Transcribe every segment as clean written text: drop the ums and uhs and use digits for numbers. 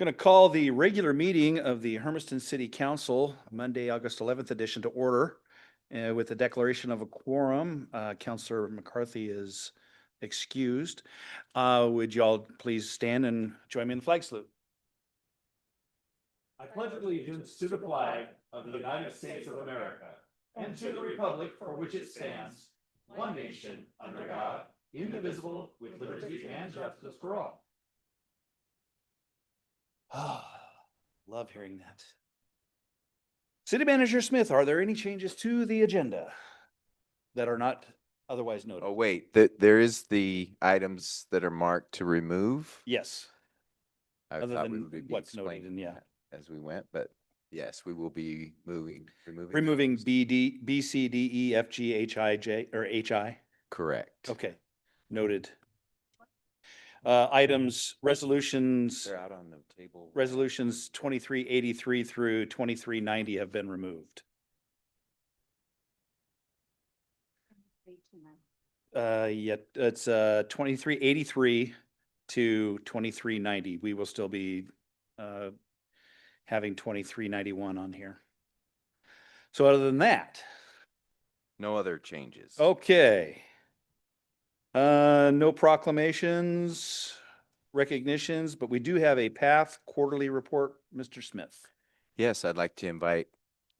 Going to call the regular meeting of the Hermiston City Council, Monday, August 11th edition to order. With the declaration of a quorum, Councilor McCarthy is excused. Would you all please stand and join me in the flag salute? I pledge allegiance to the flag of the United States of America and to the republic for which it stands, one nation, under God, indivisible, with liberty and justice for all. Love hearing that. City Manager Smith, are there any changes to the agenda that are not otherwise noted? Oh, wait, there is the items that are marked to remove. Yes. I Other thought we than would be what's noted explaining in, yeah. that as we went, but yes, we will be Removing those. B, C, D, E, F, G, H, I, J, or H, I. Correct. Okay, noted. Items, resolutions, They're out on the table. resolutions 2383 through 2390 have been removed. Yeah, it's 2383 to 2390. We will still be having 2391 on here. So other than that, No other changes. okay. No proclamations, recognitions, but we do have a PATH quarterly report, Mr. Smith. Yes, I'd like to invite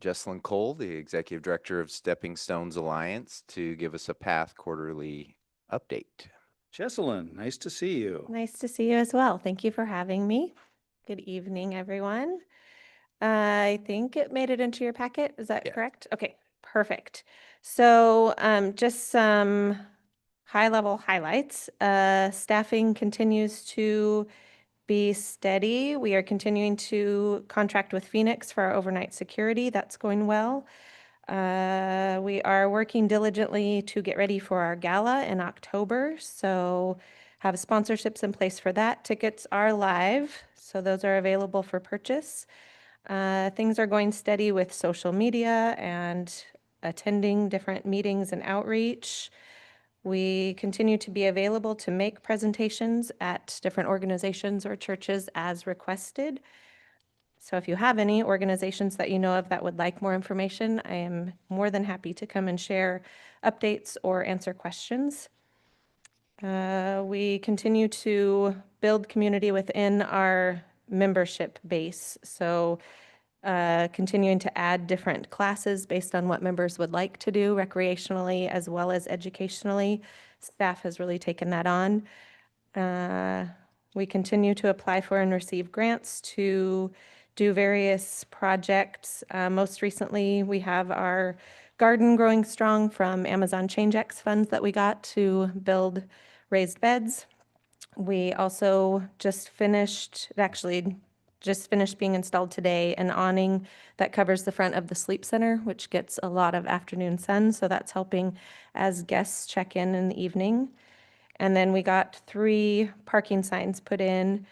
Jesselyn Cole, the Executive Director of Stepping Stones Alliance, to give us a PATH quarterly update. Jesselyn, nice to see you. Nice to see you as well. Thank you for having me. Good evening, everyone. I think it made it into your packet. Is that Yeah. correct? Okay, perfect. So just some high-level highlights. Staffing continues to be steady. We are continuing to contract with Phoenix for our overnight security. That's going well. We are working diligently to get ready for our gala in October, so have sponsorships in place for that. Tickets are live, so those are available for purchase. Things are going steady with social media and attending different meetings and outreach. We continue to be available to make presentations at different organizations or churches as requested. So if you have any organizations that you know of that would like more information, I am more than happy to come and share updates or answer questions. We continue to build community within our membership base. So continuing to add different classes based on what members would like to do recreationally as well as educationally. Staff has really taken that on. We continue to apply for and receive grants to do various projects. Most recently, we have our garden growing strong from Amazon ChangeX funds that we got to build raised beds. We also just finished being installed today, an awning that covers the front of the sleep center, which gets a lot of afternoon sun. So that's helping as guests check in the evening. And then we got 3 parking signs put in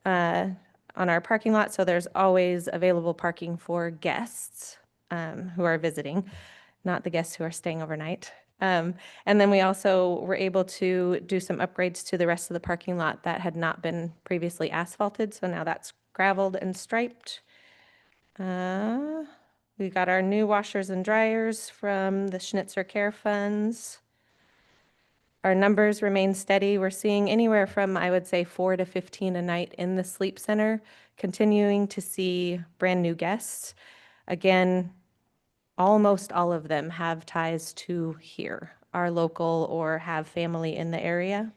on our parking lot. So there's always available parking for guests who are visiting, not the guests who are staying overnight. And then we also were able to do some upgrades to the rest of the parking lot that had not been previously asphalted. So now that's gravelled and striped. We got our new washers and dryers from the Schnitzer Care Funds. Our numbers remain steady. We're seeing anywhere from, I would say, 4 to 15 a night in the sleep center, continuing to see brand new guests. Again, almost all of them have ties to here, our local or have family in the area.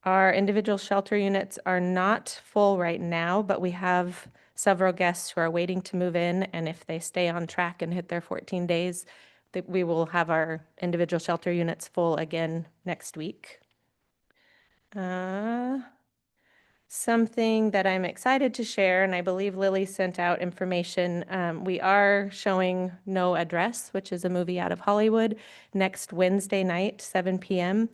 Our individual shelter units are not full right now, but we have several guests who are waiting to move in, and if they stay on track and hit their 14 days, we will have our individual shelter units full again next week. Something that I'm excited to share, and I believe Lily sent out information, we are showing No Address, which is a movie out of Hollywood, next Wednesday night, 7 p.m.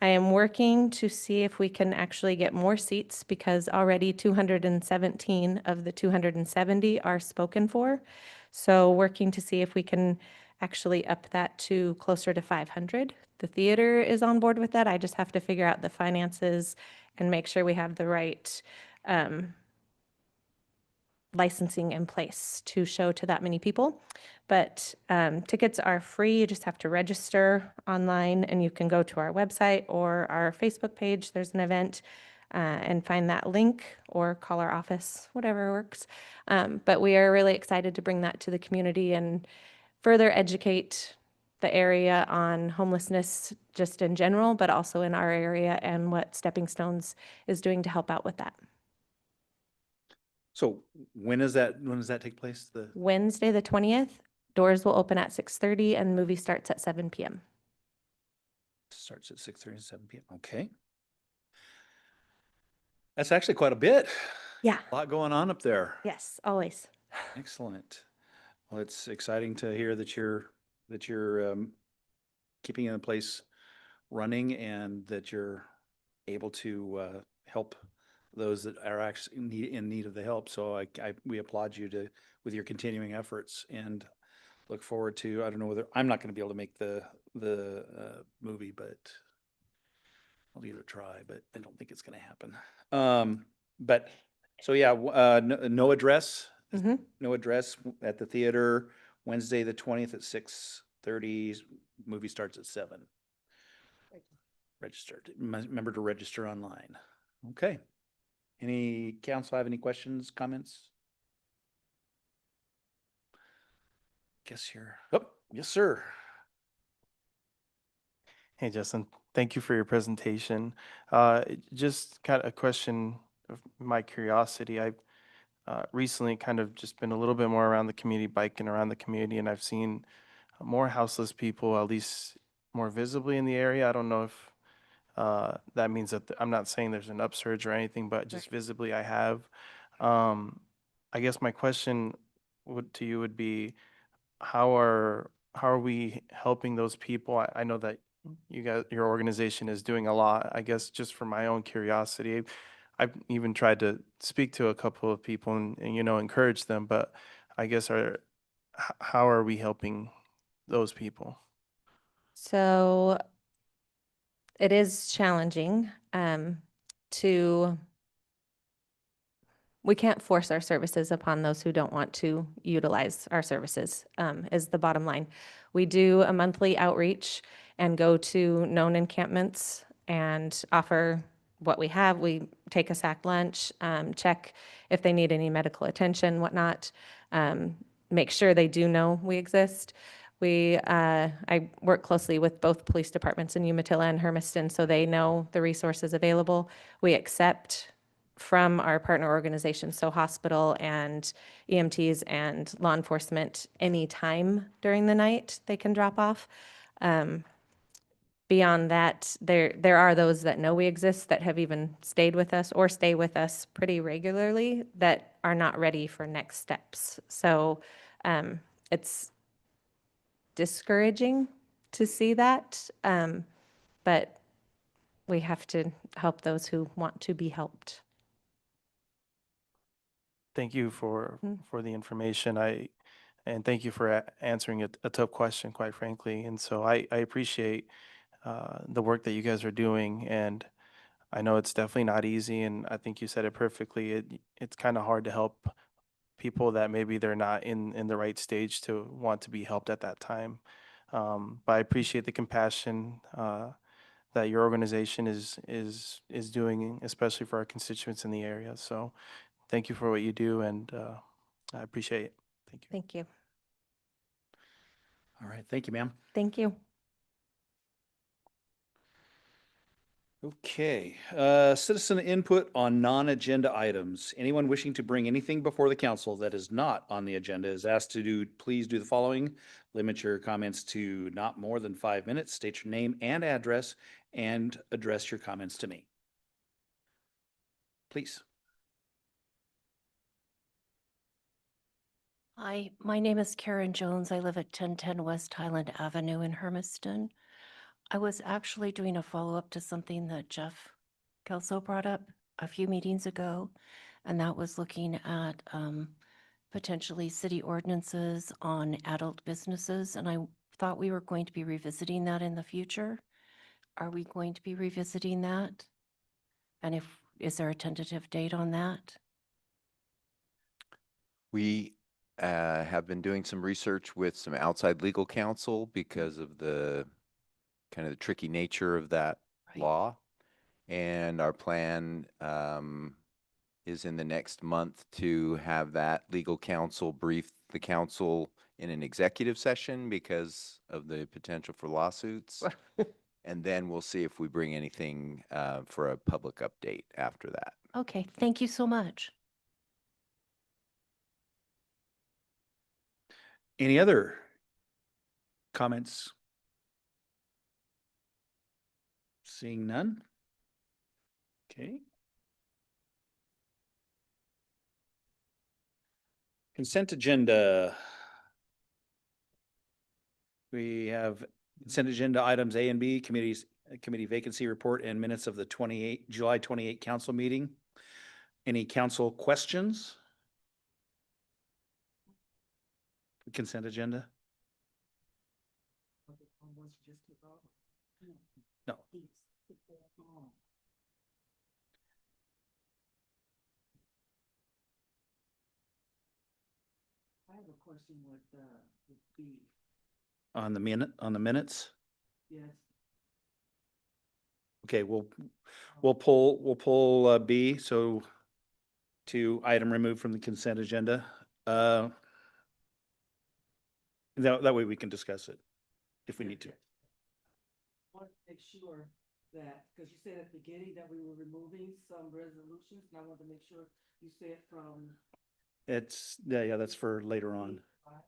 I am working to see if we can actually get more seats because already 217 of the 270 are spoken for. So working to see if we can actually up that to closer to 500. The theater is on board with that. I just have to figure out the finances and make sure we have the right licensing in place to show to that many people. But tickets are free. You just have to register online, and you can go to our website or our Facebook page. There's an event and find that link, or call our office, whatever works. But we are really excited to bring that to the community and further educate the area on homelessness just in general, but also in our area, and what Stepping Stones is doing to help out with that. So when does that take place? The Wednesday, the 20th, doors will open at 6:30 and the movie starts at 7 p.m. starts at 6:30 and 7 p.m. Okay. That's actually quite a bit. Yeah. A lot going on up there. Yes, always. Excellent. Well, it's exciting to hear that you're keeping the place running, and that you're able to help those that are actually in need of the help. So we applaud you with your continuing efforts, and look forward to, I don't know whether, I'm not going to be able to make the movie, but I'll give it a try, but I don't think it's going to happen. But so yeah, no address, Mhm. no address at the theater, Wednesday, the 20th at 6:30. Movie starts at 7. Registered. Remember to register online. Okay. Any council have any questions, comments? Guess you're, oh, yes, sir. Hey, Justin, thank you for your presentation. Just kind of a question of my curiosity. I've recently kind of just been a little bit more around the community, biking around the community, and I've seen more houseless people, at least more visibly in the area. I don't know if that means that I'm not saying there's an upsurge or anything, but just visibly I have. I guess my question to you would be, how are we helping those people? I know that your organization is doing a lot. I guess just for my own curiosity, I've even tried to speak to a couple of people and encourage them, but I guess how are we helping those people? So it is challenging to, we can't force our services upon those who don't want to utilize our services, is the bottom line. We do a monthly outreach and go to known encampments and offer what we have. We take a sack lunch, check if they need any medical attention, whatnot, make sure they do know we exist. I work closely with both police departments in Umatilla and Hermiston, so they know the resources available. We accept from our partner organizations, so hospital and EMTs and law enforcement, any time during the night they can drop off. Beyond that, there are those that know we exist, that have even stayed with us or stay with us pretty regularly, that are not ready for next steps. So it's discouraging to see that, but we have to help those who want to be helped. Thank you for Mm. the information. And thank you for answering a tough question, quite frankly. And so I appreciate the work that you guys are doing, and I know it's definitely not easy. And I think you said it perfectly. It's kind of hard to help people that maybe they're not in the right stage to want to be helped at that time. But I appreciate the compassion that your organization is doing, especially for our constituents in the area. So thank you for what you do, and I appreciate it. Thank you. Thank you. All right. Thank you, ma'am. Thank you. Okay, citizen input on non-agenda items. Anyone wishing to bring anything before the council that is not on the agenda is asked to please do the following. Limit your comments to not more than 5 minutes. State your name and address, and address your comments to me. Please. Hi, my name is Karen Jones. I live at 1010 West Highland Avenue in Hermiston. I was actually doing a follow-up to something that Jeff Kelso brought up a few meetings ago, and that was looking at potentially city ordinances on adult businesses, and I thought we were going to be revisiting that in the future. Are we going to be revisiting that? And is there a tentative date on that? We have been doing some research with some outside legal counsel because of the kind of the tricky nature of that Right. law. And our plan is in the next month to have that legal counsel brief the council in an executive session because of the potential for lawsuits. And then we'll see if we bring anything for a public update after that. Okay, thank you so much. Any other comments? Seeing none? Okay. Consent agenda. We have consent agenda items A and B, committee vacancy report and minutes of the July 28 council meeting. Any council questions? Consent agenda? No. I have a question with B. On the minutes? Yes. Okay, we'll pull B, so to item removed from the consent agenda. That way we can discuss it if we need to. Want to make sure that, because you said at the beginning that we were removing some resolutions, and I want to make sure you said from. Yeah, that's for later on. Yeah.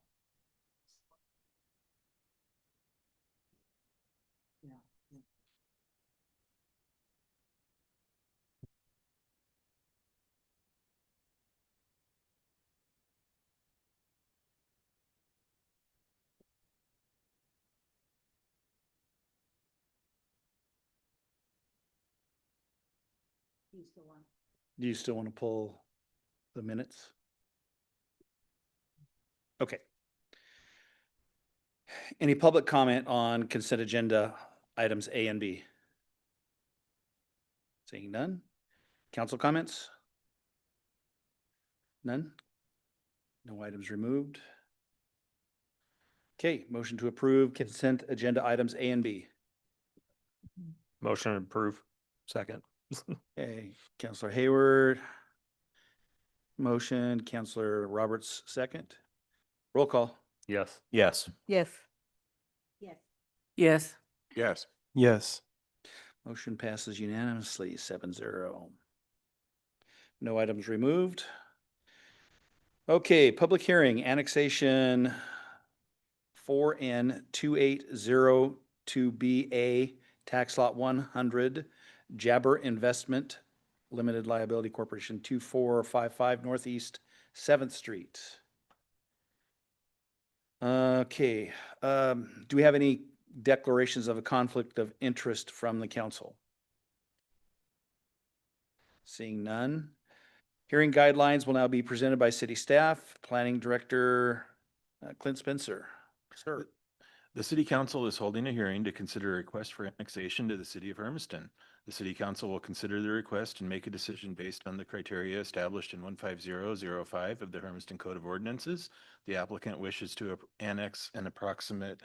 He's the one. Do you still want to pull the minutes? Okay. Any public comment on consent agenda items A and B? Seeing none. Council comments? None? No items removed. Okay, motion to approve consent agenda items A and B. Motion to approve. Second. Okay, Counselor Hayward. Motion, Counselor Roberts, second. Roll call. Yes. Yes. Yes. Yes. Yes. Yes. Yes. Motion passes unanimously, 7-0. No items removed. Okay, public hearing, annexation 4N 2802BA, tax lot 100, Jabber Investment Limited Liability Corporation, 2455 Northeast 7th Street. Okay, do we have any declarations of a conflict of interest from the council? Seeing none. Hearing guidelines will now be presented by city staff. Planning Director Clint Spencer. Sir. The city council is holding a hearing to consider a request for annexation to the city of Hermiston. The city council will consider the request and make a decision based on the criteria established in 15005 of the Hermiston Code of Ordinances. The applicant wishes to annex an approximate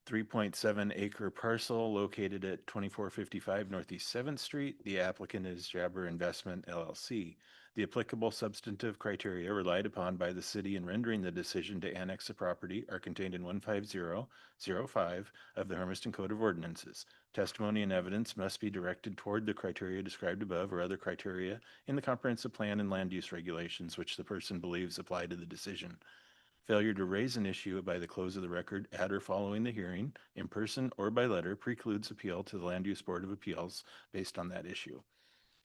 3.7 acre parcel located at 2455 Northeast 7th Street. The applicant is Jabber Investment LLC. The applicable substantive criteria relied upon by the city in rendering the decision to annex the property are contained in 15005 of the Hermiston Code of Ordinances. Testimony and evidence must be directed toward the criteria described above or other criteria in the comprehensive plan and land use regulations which the person believes apply to the decision. Failure to raise an issue by the close of the record at or following the hearing, in person or by letter, precludes appeal to the Land Use Board of Appeals based on that issue.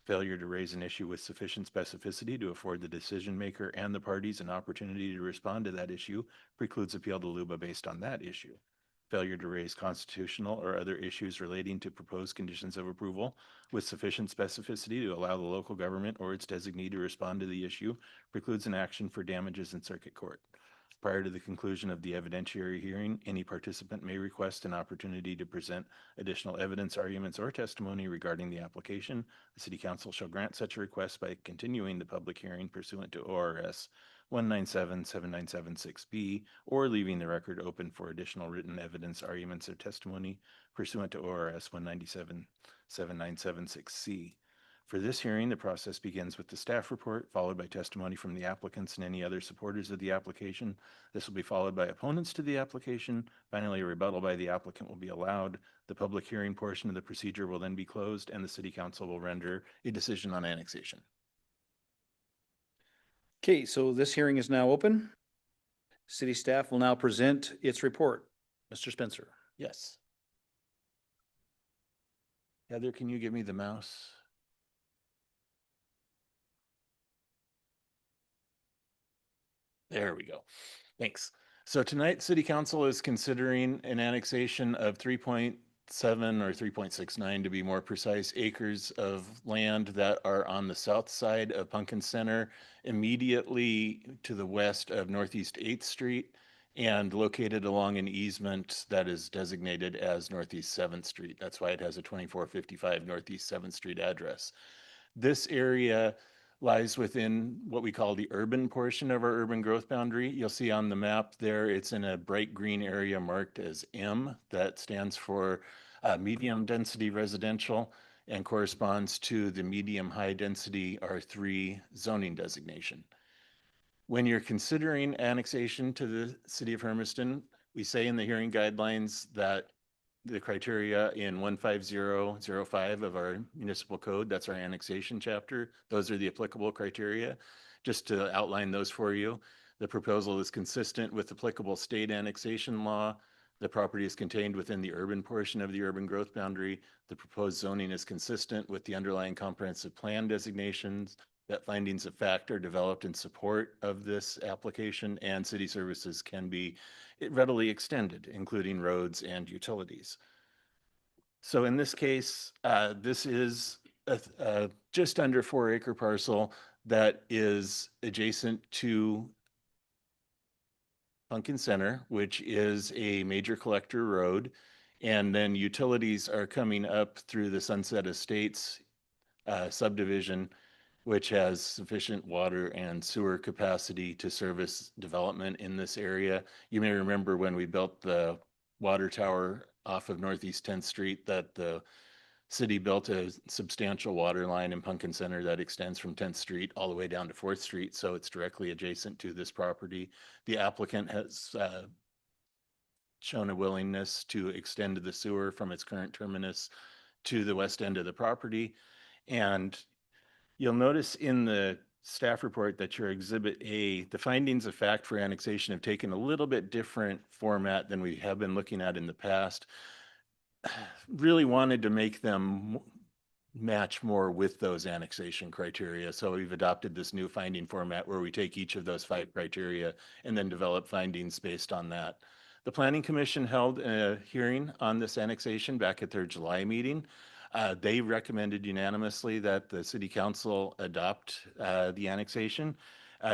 Failure to raise an issue with sufficient specificity to afford the decision maker and the parties an opportunity to respond to that issue precludes appeal to LUBA based on that issue. Failure to raise constitutional or other issues relating to proposed conditions of approval with sufficient specificity to allow the local government or its designee to respond to the issue precludes an action for damages in circuit court. Prior to the conclusion of the evidentiary hearing, any participant may request an opportunity to present additional evidence, arguments, or testimony regarding the application. The City Council shall grant such a request by continuing the public hearing pursuant to ORS 197-7976B, or leaving the record open for additional written evidence, arguments, or testimony pursuant to ORS 197-7976C. For this hearing, the process begins with the staff report, followed by testimony from the applicants and any other supporters of the application. This will be followed by opponents to the application. Finally, a rebuttal by the applicant will be allowed. The public hearing portion of the procedure will then be closed, and the City Council will render a decision on annexation. Okay, so this hearing is now open. City staff will now present its report. Mr. Spencer. Yes. Heather, can you give me the mouse? There we go. Thanks. So tonight, City Council is considering an annexation of 3.7 or 3.69 to be more precise acres of land that are on the south side of Pumpkin Center, immediately to the west of Northeast 8th Street, and located along an easement that is designated as Northeast 7th Street. That's why it has a 2455 Northeast 7th Street address. This area lies within what we call the urban portion of our urban growth boundary. You'll see on the map there, it's in a bright green area marked as M. That stands for medium density residential and corresponds to the medium high density R3 zoning designation. When you're considering annexation to the city of Hermiston, we say in the hearing guidelines that the criteria in 15005 of our municipal code, that's our annexation chapter. Those are the applicable criteria. Just to outline those for you, the proposal is consistent with applicable state annexation law. The property is contained within the urban portion of the urban growth boundary. The proposed zoning is consistent with the underlying comprehensive plan designations. That findings of fact are developed in support of this application, and city services can be readily extended, including roads and utilities. So in this case, this is a just under 4-acre parcel that is adjacent to Pumpkin Center, which is a major collector road. And then utilities are coming up through the Sunset Estates subdivision, which has sufficient water and sewer capacity to service development in this area. You may remember when we built the water tower off of Northeast 10th Street that the city built a substantial water line in Pumpkin Center that extends from 10th Street all the way down to 4th Street. So it's directly adjacent to this property. The applicant has shown a willingness to extend the sewer from its current terminus to the west end of the property. And you'll notice in the staff report that your Exhibit A, the findings of fact for annexation have taken a little bit different format than we have been looking at in the past. Really wanted to make them match more with those annexation criteria. So we've adopted this new finding format where we take each of those 5 criteria and then develop findings based on that. The Planning Commission held a hearing on this annexation back at their July meeting. They recommended unanimously that the City Council adopt the annexation.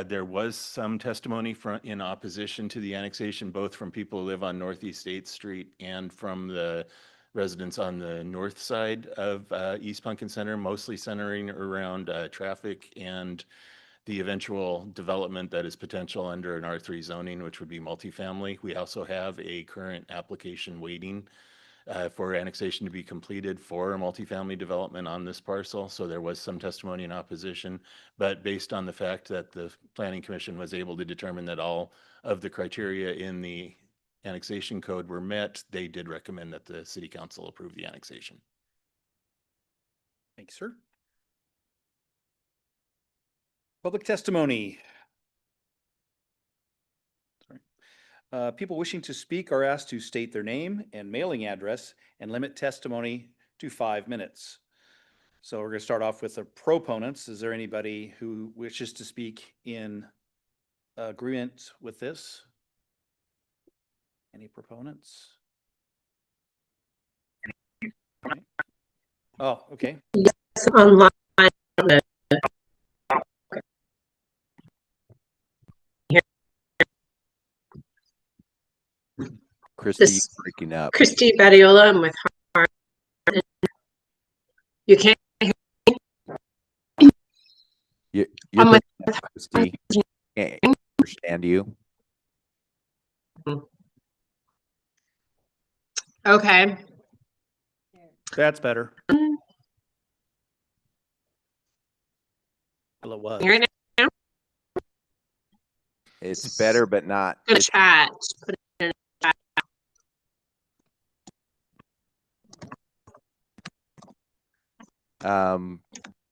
There was some testimony in opposition to the annexation, both from people who live on Northeast 8th Street and from the residents on the north side of East Pumpkin Center, mostly centering around traffic and the eventual development that is potential under an R3 zoning, which would be multifamily. We also have a current application waiting for annexation to be completed for a multifamily development on this parcel. So there was some testimony in opposition, but based on the fact that the Planning Commission was able to determine that all of the criteria in the annexation code were met, they did recommend that the City Council approve the annexation. Thank you, sir. Public testimony. Sorry. People wishing to speak are asked to state their name and mailing address and limit testimony to 5 minutes. So we're going to start off with the proponents. Is there anybody who wishes to speak in agreement with this? Any proponents? Okay. Oh, okay. Online. Christy, This- you're breaking up. Christy Badiola, I'm with Harm. You can't, You're I'm with- breaking up, Christy. Okay. That's better. Well, it was. Right now, It's better, but not. I'm gonna It's, chat. Put it in chat.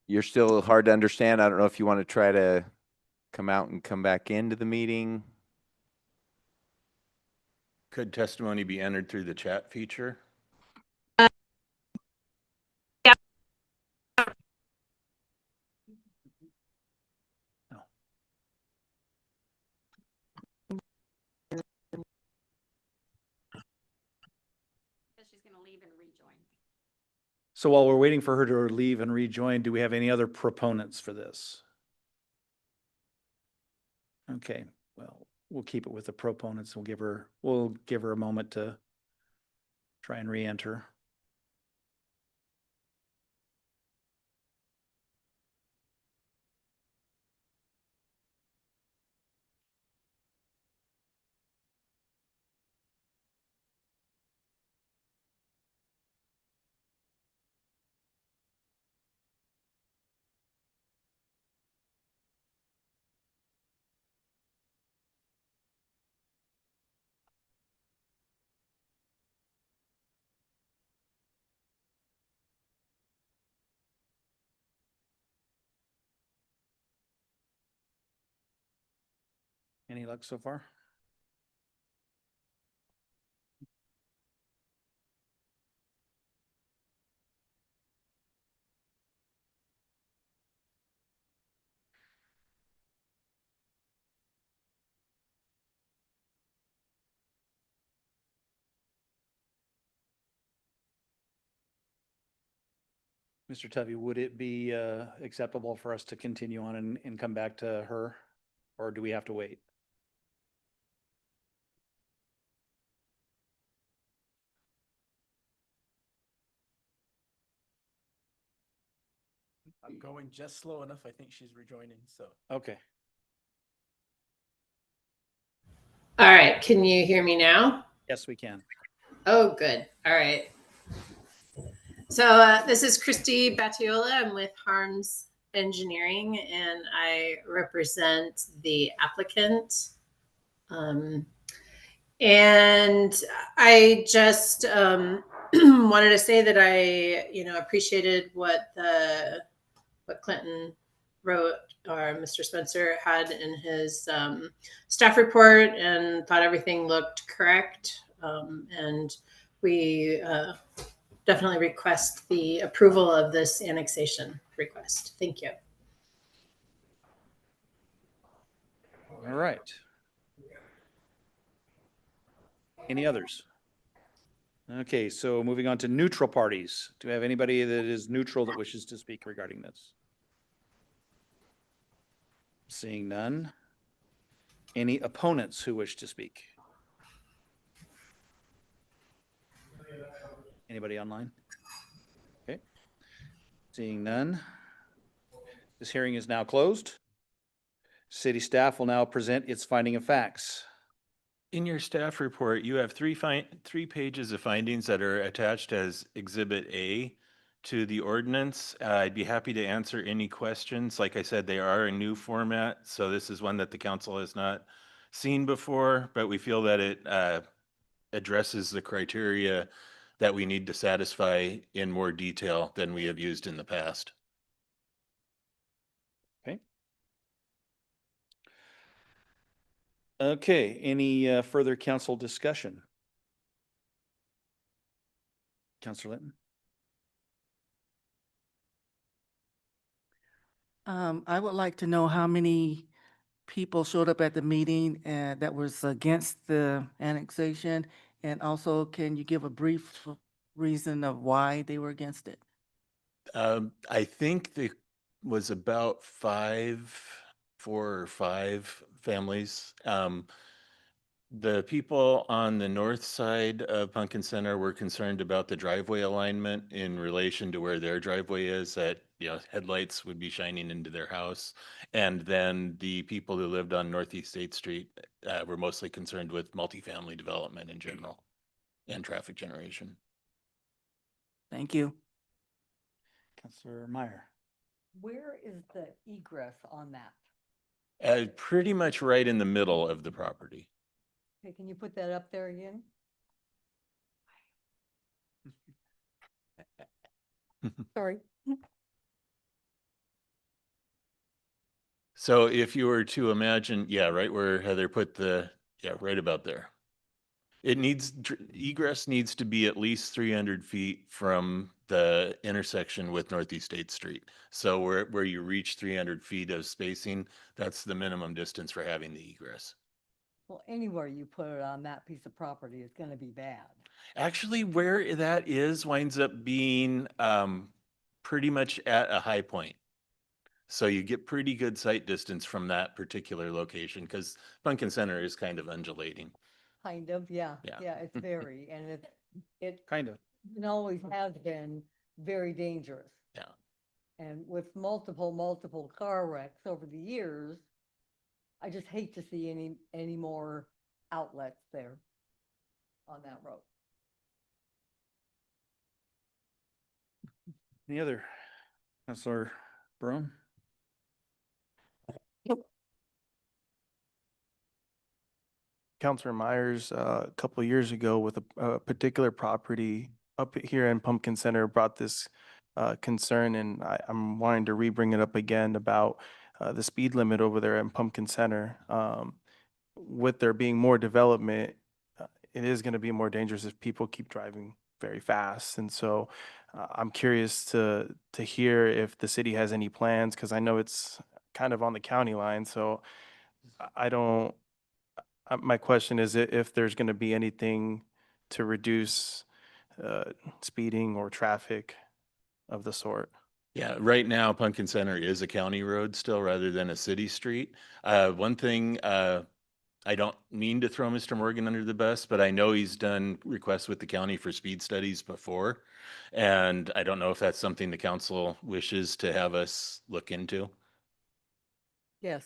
you're still hard to understand. I don't know if you want to try to come out and come back into the meeting. Could testimony be entered through the chat feature? She's going to leave and rejoin. So while we're waiting for her to leave and rejoin, do we have any other proponents for this? Okay, well, we'll keep it with the proponents. We'll give her a moment to try and re-enter. Any luck so far? Mr. Tubby, would it be acceptable for us to continue on and come back to her? Or do we have to wait? I'm going just slow enough. I think she's rejoining, so. Okay. All right. Can you hear me now? Yes, we can. Oh, good. All right. So this is Christy Batiola. I'm with Harms Engineering, and I represent the applicant. And I just wanted to say that I, appreciated what Clinton wrote, or Mr. Spencer had in his staff report, and thought everything looked correct. And we definitely request the approval of this annexation request. Thank you. All right. Any others? Okay, so moving on to neutral parties. Do we have anybody that is neutral that wishes to speak regarding this? Seeing none. Any opponents who wish to speak? Anybody online? Okay. Seeing none. This hearing is now closed. City staff will now present its finding of facts. In your staff report, you have three pages of findings that are attached as Exhibit A to the ordinance. I'd be happy to answer any questions. Like I said, they are a new format, so this is one that the council has not seen before, but we feel that it addresses the criteria that we need to satisfy in more detail than we have used in the past. Okay. Okay, any further council discussion? Councilor Linton? I would like to know how many people showed up at the meeting and that was against the annexation. And also, can you give a brief reason of why they were against it? I think there was about 4 or 5 families. The people on the north side of Pumpkin Center were concerned about the driveway alignment in relation to where their driveway is, that, headlights would be shining into their house. And then the people who lived on Northeast State Street were mostly concerned with multifamily development in general and traffic generation. Thank you. Counselor Meyer. Where is the egress on that? Pretty much right in the middle of the property. Okay, can you put that up there again? Sorry. So if you were to imagine, right where Heather put right about there. Egress needs to be at least 300 feet from the intersection with Northeast State Street. So where you reach 300 feet of spacing, that's the minimum distance for having the egress. Well, anywhere you put it on that piece of property is gonna be bad. Actually, where that is winds up being pretty much at a high point. So you get pretty good sight distance from that particular location because Pumpkin Center is kind of undulating. Kind of, yeah. Yeah. Yeah, it's very, and it Kind of. always has been very dangerous. Yeah. And with multiple car wrecks over the years, I just hate to see any more outlets there on that road. Any other? Counselor Broom? Counselor Myers, a couple of years ago with a particular property up here in Pumpkin Center brought this concern, and I'm wanting to re-bring it up again about the speed limit over there in Pumpkin Center. With there being more development, it is going to be more dangerous if people keep driving very fast. And so I'm curious to hear if the city has any plans, because I know it's kind of on the county line. So I don't. My question is if there's going to be anything to reduce speeding or traffic of the sort. Yeah, right now Pumpkin Center is a county road still rather than a city street. One thing, I don't mean to throw Mr. Morgan under the bus, but I know he's done requests with the county for speed studies before. And I don't know if that's something the council wishes to have us look into. Yes.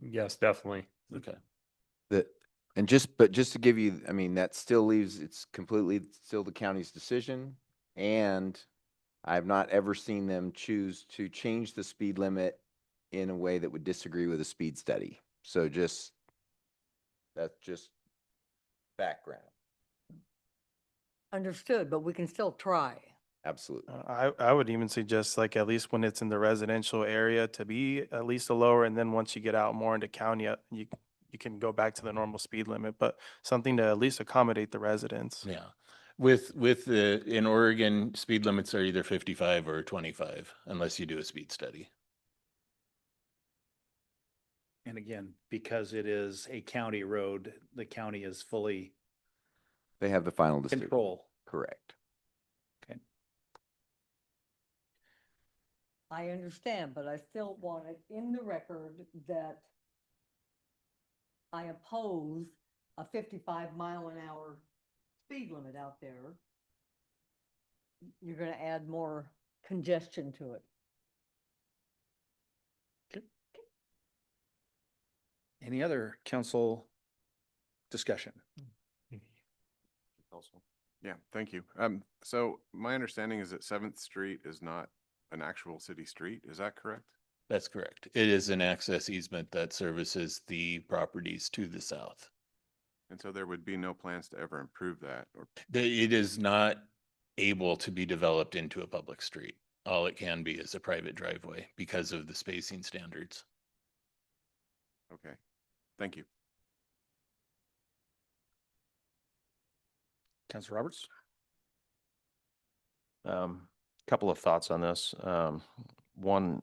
Yes, definitely. Okay. But just to give you, I mean, that still leaves, it's completely still the county's decision. And I've not ever seen them choose to change the speed limit in a way that would disagree with a speed study. So that's just background. Understood, but we can still try. Absolutely. I would even suggest like at least when it's in the residential area to be at least a lower, and then once you get out more into county, you can go back to the normal speed limit, but something to at least accommodate the residents. Yeah. In Oregon, speed limits are either 55 or 25 unless you do a speed study. And again, because it is a county road, the county is fully They have the final decision. control. Correct. Okay. I understand, but I still want it in the record that I oppose a 55-mile-an-hour speed limit out there. You're gonna add more congestion to it. Any other council discussion? Yeah, thank you. So my understanding is that 7th Street is not an actual city street. Is that correct? That's correct. It is an access easement that services the properties to the south. And so there would be no plans to ever improve that or, It is not able to be developed into a public street. All it can be is a private driveway because of the spacing standards. okay, thank you. Councilor Roberts? Couple of thoughts on this. One,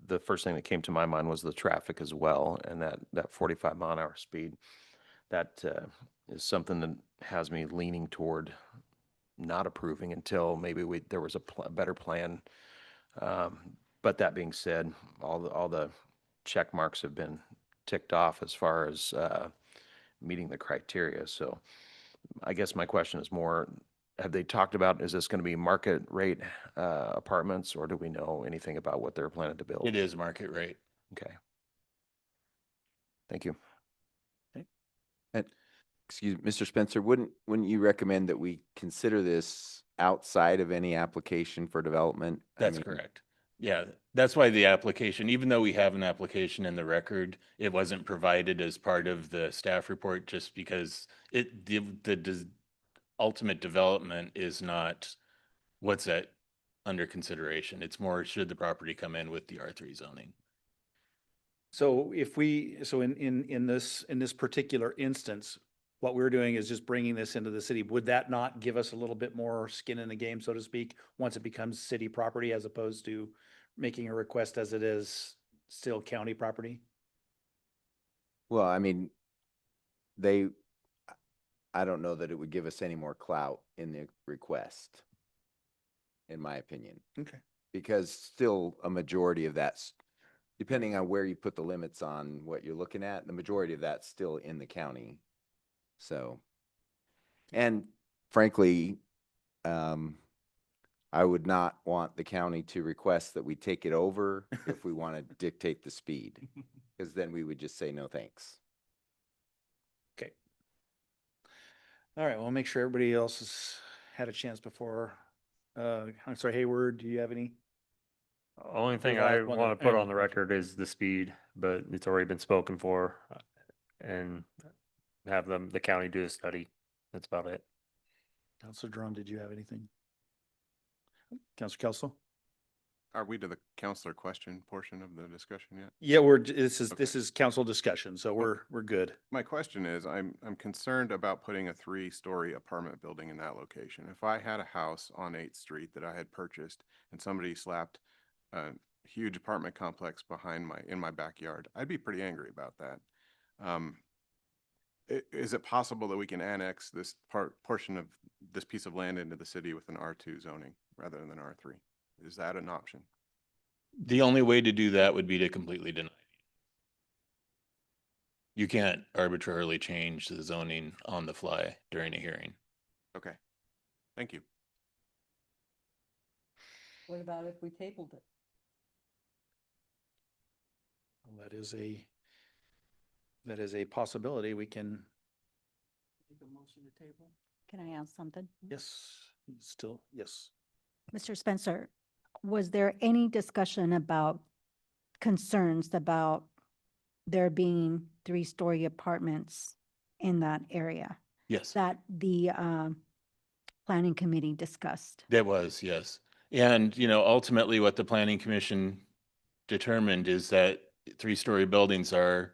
the first thing that came to my mind was the traffic as well, and that 45-mile-an-hour speed. That is something that has me leaning toward not approving until maybe there was a better plan. But that being said, all the check marks have been ticked off as far as meeting the criteria. So I guess my question is more, have they talked about, is this going to be market rate apartments, or do we know anything about what they're planning to build? It is market rate. Okay. Thank you. And, excuse me, Mr. Spencer, wouldn't you recommend that we consider this outside of any application for development? That's correct. Yeah, that's why the application, even though we have an application in the record, it wasn't provided as part of the staff report just because the ultimate development is not what's that under consideration. It's more, should the property come in with the R3 zoning? So in this particular instance, what we're doing is just bringing this into the city. Would that not give us a little bit more skin in the game, so to speak, once it becomes city property as opposed to making a request as it is still county property? Well, I mean, I don't know that it would give us any more clout in the request, in my opinion. Okay. Because still a majority of that's, depending on where you put the limits on what you're looking at, the majority of that's still in the county. So, and frankly, I would not want the county to request that we take it over if we want to dictate the speed, because then we would just say no thanks. Okay. All right, well, make sure everybody else has had a chance before. I'm sorry, Hayward, do you have any? Only thing I want to put on the record is the speed, but it's already been spoken for, and have the county do a study. That's about it. Counselor Drum, did you have anything? Counselor Kelso? Are we to the counselor question portion of the discussion yet? Yeah, this is council discussion, so we're good. My question is, I'm concerned about putting a 3-story apartment building in that location. If I had a house on 8th Street that I had purchased and somebody slapped a huge apartment complex in my backyard, I'd be pretty angry about that. Is it possible that we can annex this portion of this piece of land into the city with an R2 zoning rather than an R3? Is that an option? The only way to do that would be to completely deny. You can't arbitrarily change the zoning on the fly during a hearing. Okay, thank you. What about if we tabled it? Well, that is a possibility. We can, Make a motion to table. Can I ask something? yes, still, yes. Mr. Spencer, was there any discussion about concerns about there being 3-story apartments in that area Yes, that the planning committee discussed? that was, yes. And, ultimately what the planning commission determined is that 3-story buildings are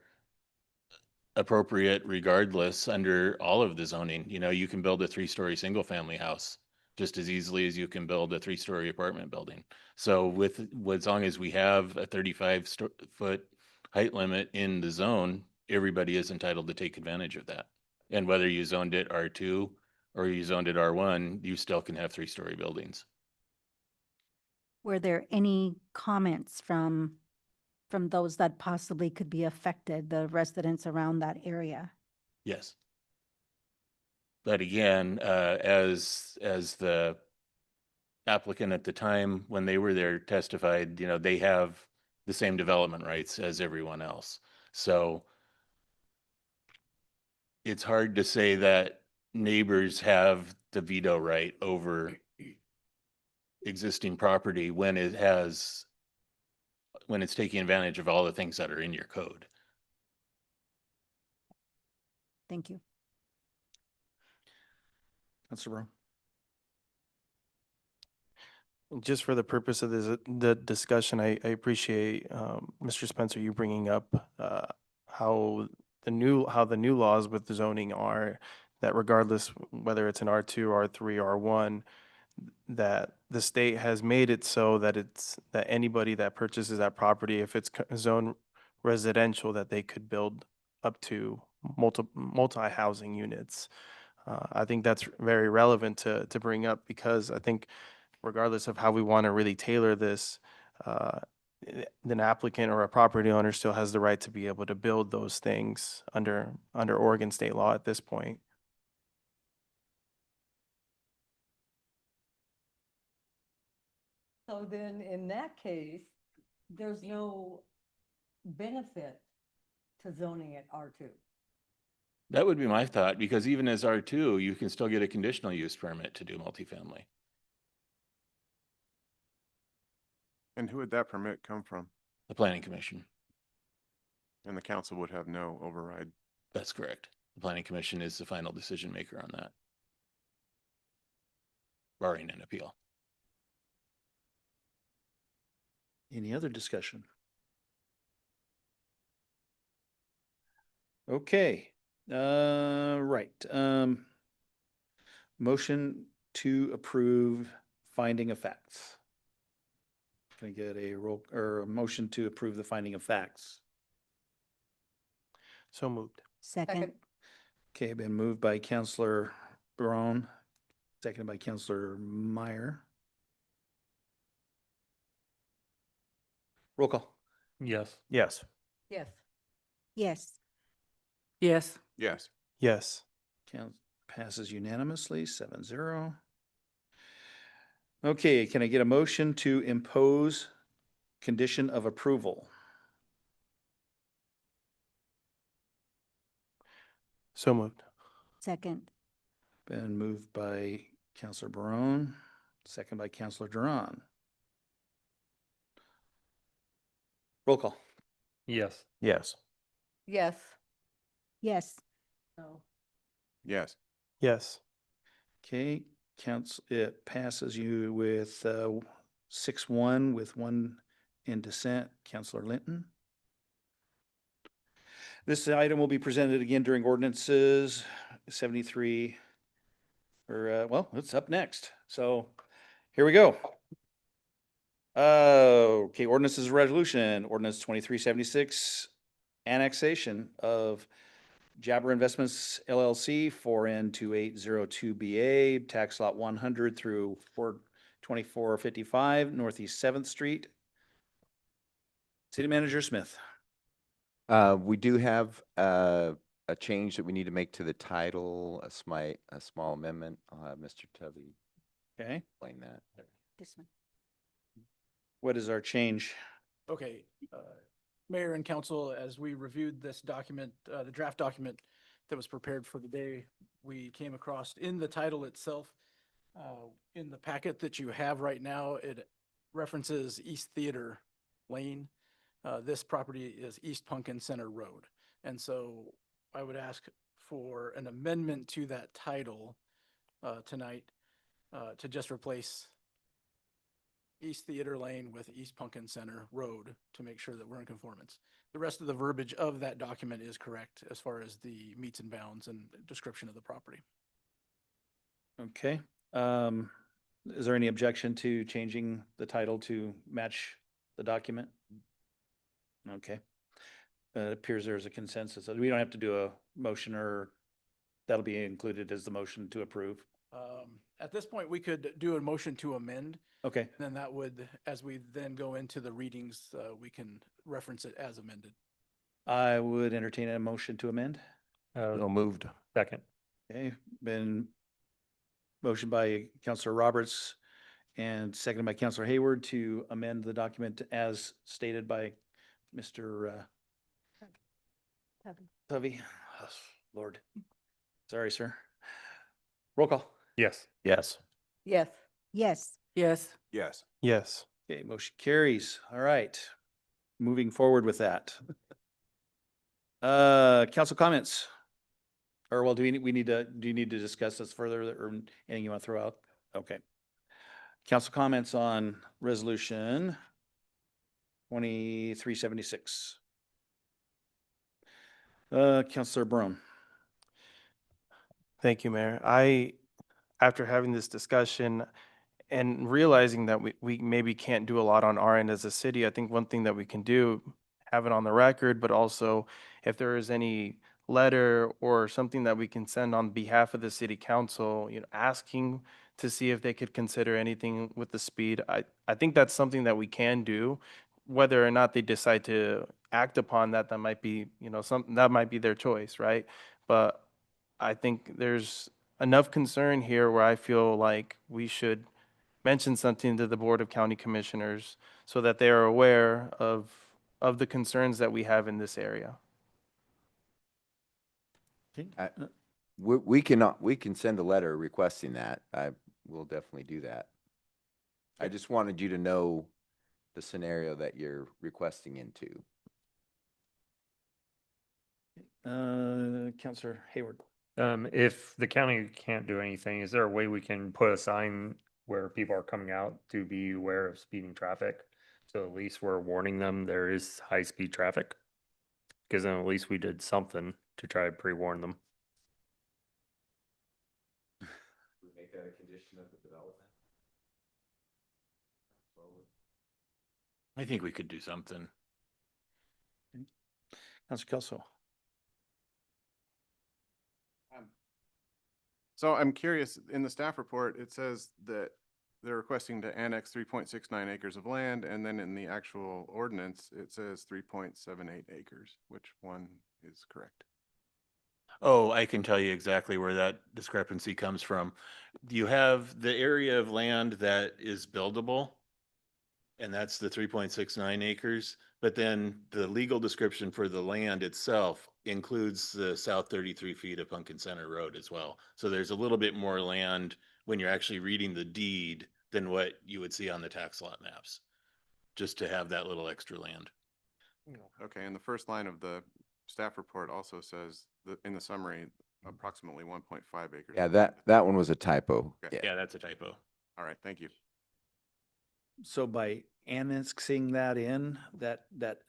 appropriate regardless under all of the zoning. You can build a 3-story single family house just as easily as you can build a 3-story apartment building. So as long as we have a 35-foot height limit in the zone, everybody is entitled to take advantage of that. And whether you zoned it R2 or you zoned it R1, you still can have 3-story buildings. Were there any comments from those that possibly could be affected, the residents around that area? Yes. But again, as the applicant at the time, when they were there testified, they have the same development rights as everyone else. So it's hard to say that neighbors have the veto right over existing property when it's taking advantage of all the things that are in your code. Thank you. Councilor Brown? Just for the purpose of the discussion, I appreciate Mr. Spencer, you bringing up how the new laws with the zoning are, that regardless whether it's an R2, R3, R1, that the state has made it so that that anybody that purchases that property, if it's zone residential, that they could build up to multi-housing units. I think that's very relevant to bring up, because I think regardless of how we want to really tailor this, then applicant or a property owner still has the right to be able to build those things under Oregon state law at this point. So then in that case, there's no benefit to zoning it R2. That would be my thought, because even as R2, you can still get a conditional use permit to do multifamily. And who would that permit come from? The planning commission. And the council would have no override. That's correct. The planning commission is the final decision maker on that. Barring an appeal. Any other discussion? Okay, right. Motion to approve finding of facts. Can I get a roll or a motion to approve the finding of facts? So moved. Second. Okay, been moved by Counselor Barone, seconded by Counselor Meyer. Roll call. Yes. Yes. Yes. Yes. Yes. Yes. Yes. Count passes unanimously, 7-0. Okay, can I get a motion to impose condition of approval? So moved. Second. Been moved by Counselor Barone, second by Counselor Duran. Roll call. Yes. Yes. Yes. Yes. No. Yes. Yes. Okay, it passes you with 6-1 with one in dissent, Counselor Linton. This item will be presented again during ordinances 73, or well, it's up next. So here we go. Okay, ordinances resolution, ordinance 2376, annexation of Jabber Investments LLC 4N2802BA, tax lot 100 through 42455 Northeast 7th Street. City Manager Smith. We do have a change that we need to make to the title, a small amendment. I'll have Mr. Tubby Okay, explain that. This one. what is our change? Okay, Mayor and council, as we reviewed this document, the draft document that was prepared for the day, we came across in the title itself, in the packet that you have right now, it references East Theater Lane. This property is East Pumpkin Center Road. And so I would ask for an amendment to that title tonight to just replace East Theater Lane with East Pumpkin Center Road to make sure that we're in conformance. The rest of the verbiage of that document is correct as far as the meets and bounds and description of the property. Okay, is there any objection to changing the title to match the document? Okay, it appears there's a consensus. We don't have to do a motion, or that'll be included as the motion to approve. At this point, we could do a motion to amend. Okay, Then that would, as we then go into the readings, we can reference it as amended. I would entertain a motion to amend. So moved. Second. Okay, been motion by Counselor Roberts and seconded by Counselor Hayward to amend the document as stated by Mr. Tovey. Oh, Lord. Sorry, sir. Roll call. Yes. Yes. Yes. Yes. Yes. Yes. Yes. Okay, motion carries. All right. Moving forward with that. Council comments? Or well, do you need to discuss this further or anything you want to throw out? Okay. Council comments on resolution 2376. Counselor Barone. Thank you, Mayor. After having this discussion and realizing that we maybe can't do a lot on our end as a city, I think one thing that we can do, have it on the record, but also if there is any letter or something that we can send on behalf of the city council, asking to see if they could consider anything with the speed. I think that's something that we can do whether or not they decide to act upon that, that might be, something that might be their choice, right? But I think there's enough concern here where I feel like we should mention something to the Board of County Commissioners so that they are aware of the concerns that we have in this area. Okay. We can send a letter requesting that. I will definitely do that. I just wanted you to know the scenario that you're requesting into. Counselor Hayward. If the county can't do anything, is there a way we can put a sign where people are coming out to be aware of speeding traffic? So at least we're warning them there is high-speed traffic? Because then at least we did something to try to pre-warn them. We make that a condition of the development. I think we could do something. Counselor Kelso. So I'm curious, in the staff report, it says that they're requesting to annex 3.69 acres of land, and then in the actual ordinance, it says 3.78 acres. Which one is correct? Oh, I can tell you exactly where that discrepancy comes from. You have the area of land that is buildable, and that's the 3.69 acres. But then the legal description for the land itself includes the south 33 feet of Pumpkin Center Road as well. So there's a little bit more land when you're actually reading the deed than what you would see on the tax lot maps, just to have that little extra land. Okay, and the first line of the staff report also says that in the summary, approximately 1.5 acres. Yeah, that one was a typo. Okay. Yeah, that's a typo. All right, thank you. So by annexing that in, that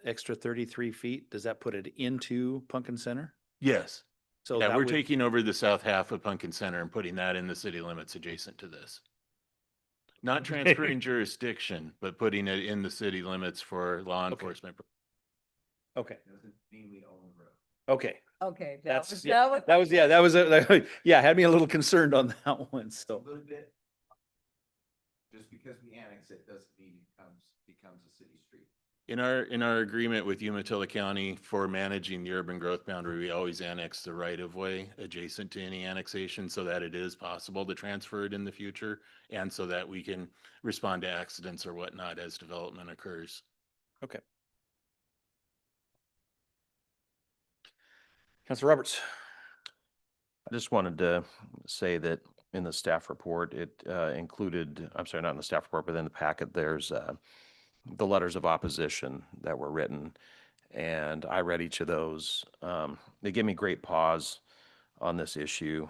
extra 33 feet, does that put it into Pumpkin Center? Yes. So Yeah, that we're would- taking over the south half of Pumpkin Center and putting that in the city limits adjacent to this. Not transferring jurisdiction, but putting it in the city limits for law enforcement. Okay, Doesn't mean we own the road. okay. Okay, That had me a little concerned on that one, so. A little bit. Just because we annex it doesn't mean it becomes a city street. In our agreement with Umatilla County for managing the urban growth boundary, we always annex the right of way adjacent to any annexation so that it is possible to transfer it in the future and so that we can respond to accidents or whatnot as development occurs. Okay. Counselor Roberts. I just wanted to say that in the staff report, it included, I'm sorry, not in the staff report, but in the packet, there's the letters of opposition that were written. And I read each of those. They give me great pause on this issue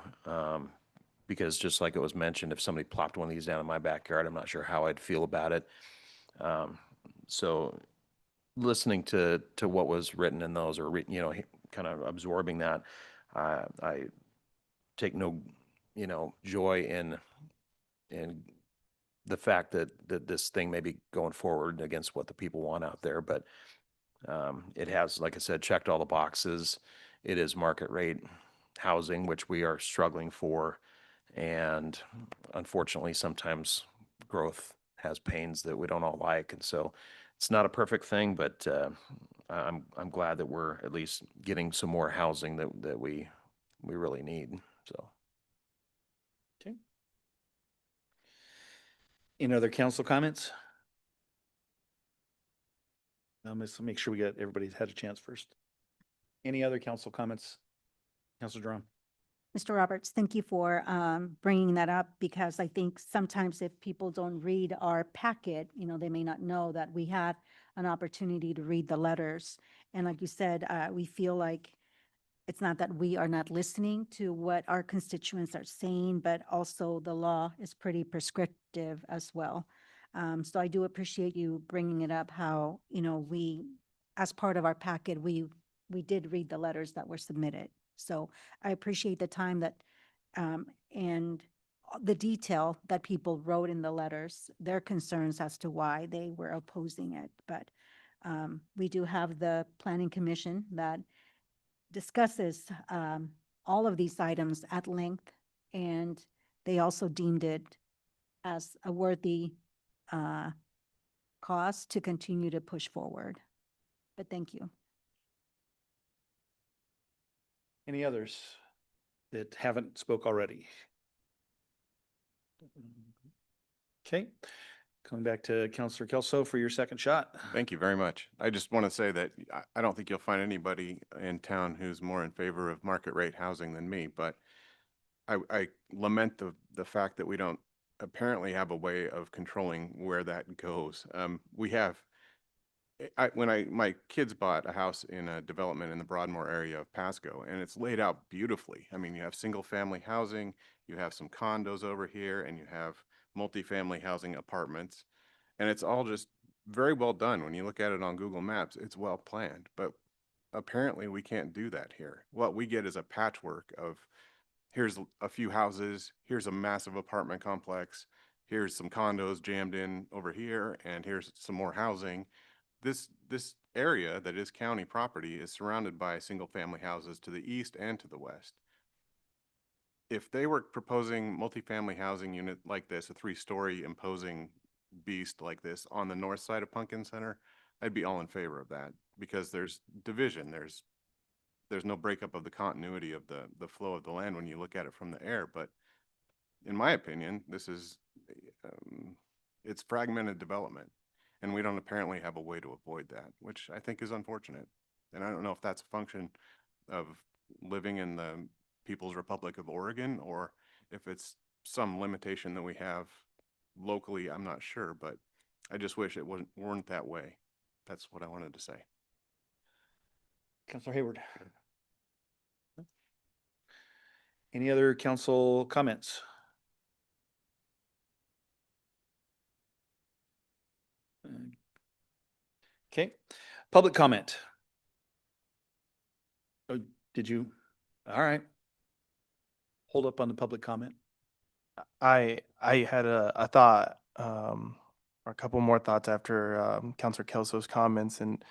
because just like it was mentioned, if somebody plopped one of these down in my backyard, I'm not sure how I'd feel about it. So listening to what was written in those, or kind of absorbing that, I take no joy in the fact that this thing may be going forward against what the people want out there, but it has, like I said, checked all the boxes. It is market rate housing, which we are struggling for, and unfortunately sometimes growth has pains that we don't all like, and so it's not a perfect thing, but I'm glad that we're at least getting some more housing that we really need. So. Okay. Any other council comments? Let's make sure everybody's had a chance first. Any other council comments? Councilor Jerome. Mr. Roberts, thank you for bringing that up, because I think sometimes if people don't read our packet, they may not know that we had an opportunity to read the letters. And like you said, we feel like it's not that we are not listening to what our constituents are saying, but also the law is pretty prescriptive as well. So I do appreciate you bringing it up, how, we, as part of our packet, we did read the letters that were submitted. So I appreciate the time that, and the detail that people wrote in the letters, their concerns as to why they were opposing it. But we do have the Planning Commission that discusses all of these items at length, and they also deemed it as a worthy cause to continue to push forward. But thank you. Any others that haven't spoke already? Okay, coming back to Counselor Kelso for your second shot. Thank you very much. I just want to say that I don't think you'll find anybody in town who's more in favor of market rate housing than me, but I lament the fact that we don't apparently have a way of controlling where that goes. We have, my kids bought a house in a development in the Broadmoor area of Pasco, and it's laid out beautifully. I mean, you have single family housing, you have some condos over here, and you have multifamily housing apartments. And it's all just very well done. When you look at it on Google Maps, it's well planned, but apparently we can't do that here. What we get is a patchwork of here's a few houses, here's a massive apartment complex, here's some condos jammed in over here, and here's some more housing. This area that is county property is surrounded by single family houses to the east and to the west. If they were proposing multifamily housing unit like this, a 3-story imposing beast like this on the north side of Pumpkin Center, I'd be all in favor of that, because there's division, there's no breakup of the continuity of the flow of the land when you look at it from the air. But in my opinion, this is it's fragmented development, and we don't apparently have a way to avoid that, which I think is unfortunate. And I don't know if that's a function of living in the People's Republic of Oregon, or if it's some limitation that we have locally. I'm not sure, but I just wish it weren't that way. That's what I wanted to say. Counselor Hayward. Any other council comments? Okay, public comment. Oh, did you? All right. Hold up on the public comment. I had a thought, or a couple more thoughts after Counselor Kelso's comments, and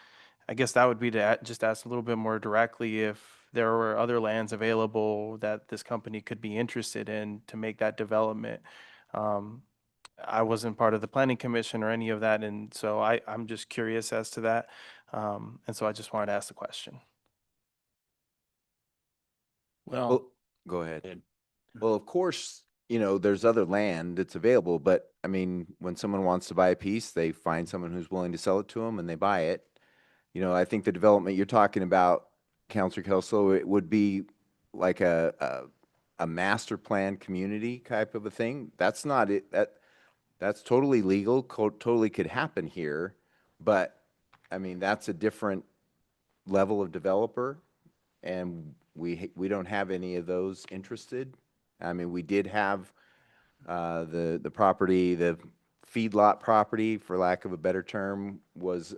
I guess that would be to just ask a little bit more directly if there were other lands available that this company could be interested in to make that development. I wasn't part of the planning commission or any of that, and so I'm just curious as to that. And so I just wanted to ask the question. Well, go ahead. Well, of course, there's other land that's available, but I mean, when someone wants to buy a piece, they find someone who's willing to sell it to them and they buy it. I think the development you're talking about, Counselor Kelso, it would be like a master plan community type of a thing. That's not it. That's totally legal, totally could happen here, but I mean, that's a different level of developer, and we don't have any of those interested. I mean, we did have the property, the feedlot property, for lack of a better term, was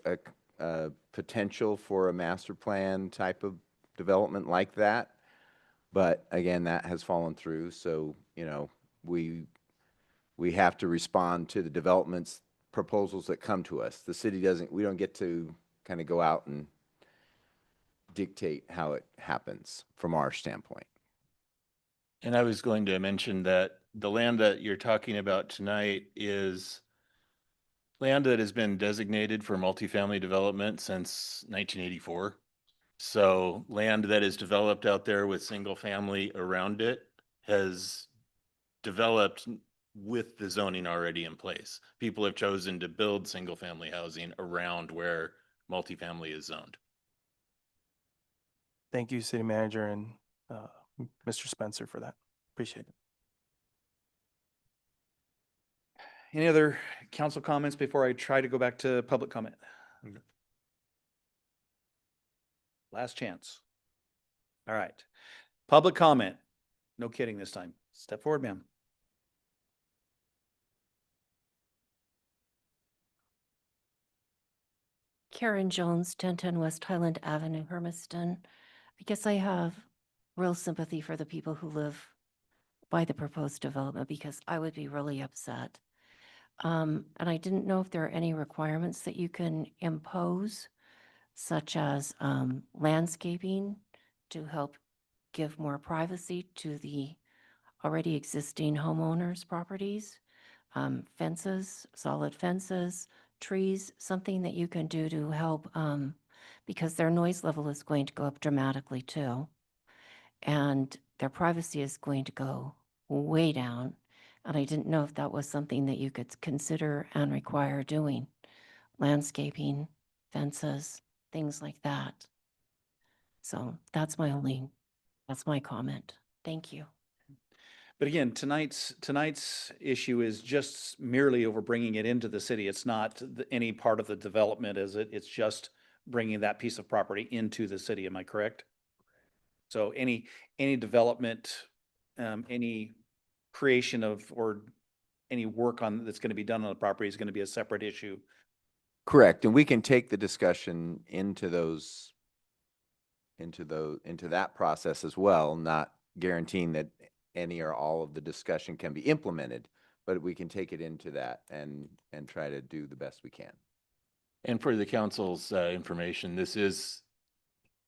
a potential for a master plan type of development like that. But again, that has fallen through. So, we have to respond to the developments proposals that come to us. The city we don't get to kind of go out and dictate how it happens from our standpoint. And I was going to mention that the land that you're talking about tonight is land that has been designated for multifamily development since 1984. So land that is developed out there with single family around it has developed with the zoning already in place. People have chosen to build single family housing around where multifamily is zoned. Thank you, City Manager and Mr. Spencer, for that. Appreciate it. Any other council comments before I try to go back to public comment? Last chance. All right. Public comment. No kidding this time. Step forward, ma'am. Karen Jones, 1010 West Highland Avenue, Hermiston. I guess I have real sympathy for the people who live by the proposed development, because I would be really upset. And I didn't know if there are any requirements that you can impose, such as landscaping to help give more privacy to the already existing homeowners' properties, fences, solid fences, trees something that you can do to help, because their noise level is going to go up dramatically too. And their privacy is going to go way down. And I didn't know if that was something that you could consider and require doing. Landscaping, fences, things like that. So that's my comment. Thank you. But again, tonight's issue is just merely over bringing it into the city. It's not any part of the development, is it? It's just bringing that piece of property into the city. Am I correct? So any development, any creation of, or any work on, that's going to be done on the property is going to be a separate issue. Correct, and we can take the discussion into that process as well, not guaranteeing that any or all of the discussion can be implemented, but we can take it into that and try to do the best we can. And for the council's information, this is